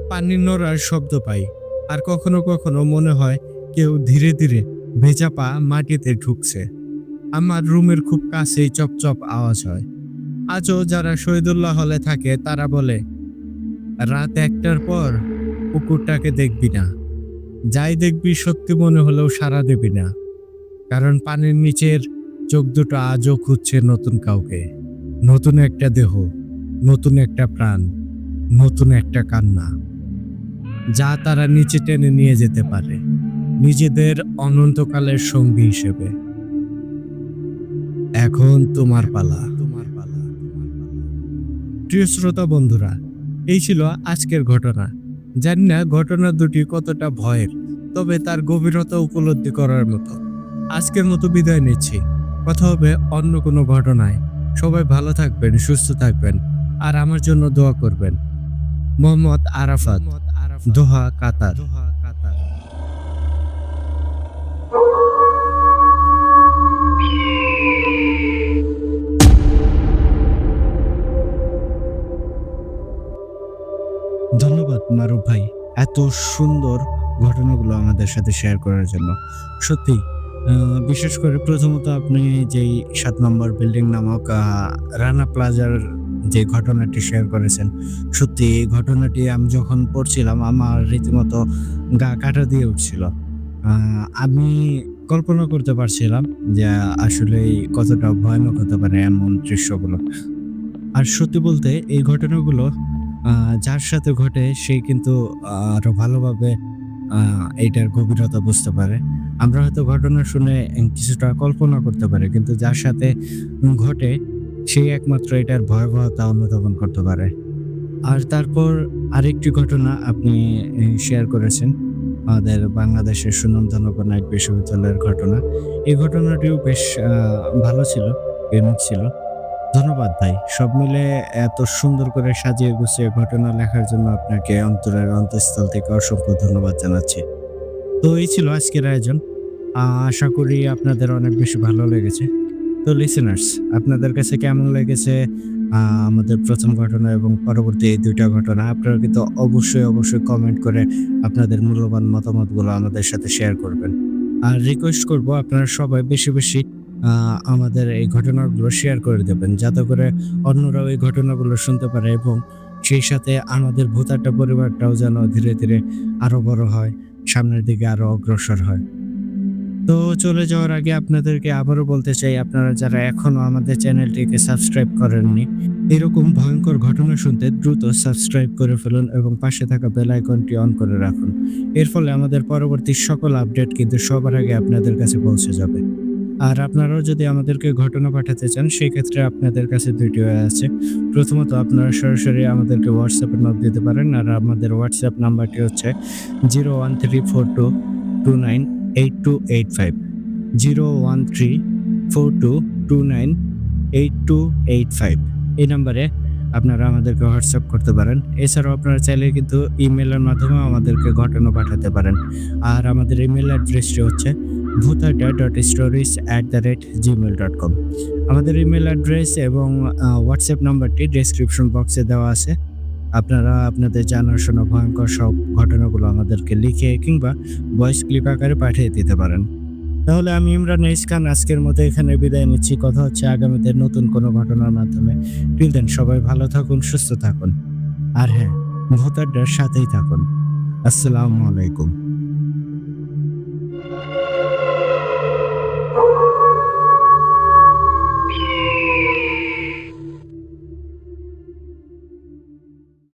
পানি নড়ার শব্দ পাই, আর কখনো কখনো মনে হয় কেউ ধীরে ধীরে ভেজা পা মাটিতে ঢুকছে। আমার রুমের খুব কাছেই চপচপ আওয়াজ হয়। আজও যারা শহীদুল্লাহ হলে থাকে তারা বলে, রাত ১টার পর পুকুরটাকে দেখবি না। যাই দেখবি সত্যি মনে হলেও সাড়া দেবি না, কারণ পানির নিচের চোখ দুটো আজও খুঁজছে নতুন কাউকে। নতুন একটা দেহ, নতুন একটা প্রাণ, নতুন একটা কান্না, যা তারা নিচে টেনে নিয়ে যেতে পারে নিজেদের অনন্তকালের সঙ্গী হিসেবে। এখন তোমার পালা। প্রিয় শ্রোতা বন্ধুরা, এই ছিল আজকের ঘটনা। জানি না ঘটনা দুটি কতটা ভয়ের, তবে তার গভীরতা উপলব্ধি করার মতো। আজকের মতো বিদায় নিচ্ছি। কথা হবে অন্য কোনো ঘটনায়। সবাই ভালো থাকবেন, সুস্থ থাকবেন, আর আমার জন্য দোয়া করবেন। মোহাম্মদ আরাফাত, দোহা, কাতার। ধন্যবাদ মারুফ ভাই, এত সুন্দর ঘটনাগুলো আমাদের সাথে শেয়ার করার জন্য। সত্যি বিশেষ করে প্রথমত আপনি যেই ৭ নম্বর বিল্ডিং নামক রানা প্লাজার যে ঘটনাটি শেয়ার করেছেন, সত্যি এই ঘটনাটি আমি যখন পড়ছিলাম আমার রীতিমতো গা কাঁটা দিয়ে উঠছিল। আমি কল্পনা করতে পারছিলাম যে আসলেই কতটা ভয়ানক হতে পারে এমন দৃশ্যগুলো। আর সত্যি বলতে এই ঘটনাগুলো আ যার সাথে ঘটে সে কিন্তু আরো ভালোভাবে আ এইটার গভীরতা বুঝতে পারে। আমরা হয়তো ঘটনা শুনে কিছুটা কল্পনা করতে পারি। কিন্তু যার সাথে ঘটে সেই একমাত্র এটার ভয়াবহতা অনুধাবন করতে পারে। আর তারপর আরেকটি ঘটনা আপনি শেয়ার করেছেন। আমাদের বাংলাদেশের সুনামধন্য নাইট বিশ্ববিদ্যালয়ের ঘটনা। এই ঘটনাটিও বেশ ভালো ছিল, ইউনিক ছিল। ধন্যবাদ ভাই। সব মিলে এত সুন্দর করে সাজিয়ে গুছিয়ে ঘটনা লেখার জন্য আপনাকে অন্তরের অন্তঃস্থল থেকে অসংখ্য ধন্যবাদ জানাচ্ছি। তো এই ছিল আজকের আয়োজন। আশা করি আপনাদের অনেক বেশি ভালো লেগেছে। তো লিসেনার্স, আপনাদের কাছে কেমন লেগেছে আমাদের ১ম ঘটনা এবং পরবর্তী এই ২ টা ঘটনা? আপনারা কিন্তু অবশ্যই কমেন্ট করে আপনাদের মূল্যবান মতামতগুলো আমাদের সাথে শেয়ার করবেন। আর রিকোয়েস্ট করব আপনারা সবাই বেশি আ আমাদের এই ঘটনাগুলো শেয়ার করে দেবেন। যাতে করে অন্যরাও এই ঘটনাগুলো শুনতে পারে এবং সেই সাথে আমাদের ভূতাট্টা পরিবারটাও যেন ধীরে আরো বড় হয়, সামনের দিকে আরো অগ্রসর হয়। তো চলে যাওয়ার আগে আপনাদেরকে আবারও বলতে চাই, আপনারা যারা এখনো আমাদের চ্যানেলটিকে সাবস্ক্রাইব করেননি, এরকম ভয়ঙ্কর ঘটনা শুনতে দ্রুত সাবস্ক্রাইব করে ফেলুন এবং পাশে থাকা বেল আইকনটি অন করে রাখুন। এর ফলে আমাদের পরবর্তী সকল আপডেট কিন্তু সবার আগে আপনাদের কাছে পৌঁছে যাবে। আর আপনারাও যদি আমাদেরকে ঘটনা পাঠাতে চান, সেক্ষেত্রে আপনাদের কাছে ২ টি ওয়ে আছে। প্রথমত আপনারা সরাসরি আমাদেরকে WhatsApp এ নক দিতে পারেন। আর আমাদের WhatsApp নাম্বারটি হচ্ছে 01342298285 01342298285 এই নাম্বারে আপনারা আমাদেরকে WhatsApp করতে পারেন। এছাড়াও আপনারা চাইলে কিন্তু ইমেইলের মাধ্যমেও আমাদেরকে ঘটনা পাঠাতে পারেন। আর আমাদের ইমেইল অ্যাড্রেসটি হচ্ছে bhutadda.stories@gmail.com। আমাদের ইমেইল অ্যাড্রেস এবং WhatsApp নাম্বারটি ডেসক্রিপশন বক্সে দেওয়া আছে। আপনারা আপনাদের জানাশোনা ভয়ঙ্কর সব ঘটনাগুলো আমাদেরকে লিখে কিংবা ভয়েস ক্লিপ আকারে পাঠিয়ে দিতে পারেন। তাহলে আমি ইমরান এইচ খান আজকের মতো এখানে বিদায় নিচ্ছি। কথা হচ্ছে আগামীতে নতুন কোনো ঘটনার মাধ্যমে। টিল দেন সবাই ভালো থাকুন, সুস্থ থাকুন। আর হ্যাঁ, ভূত আড্ডার সাথেই থাকুন। আসসালামু আলাইকুম।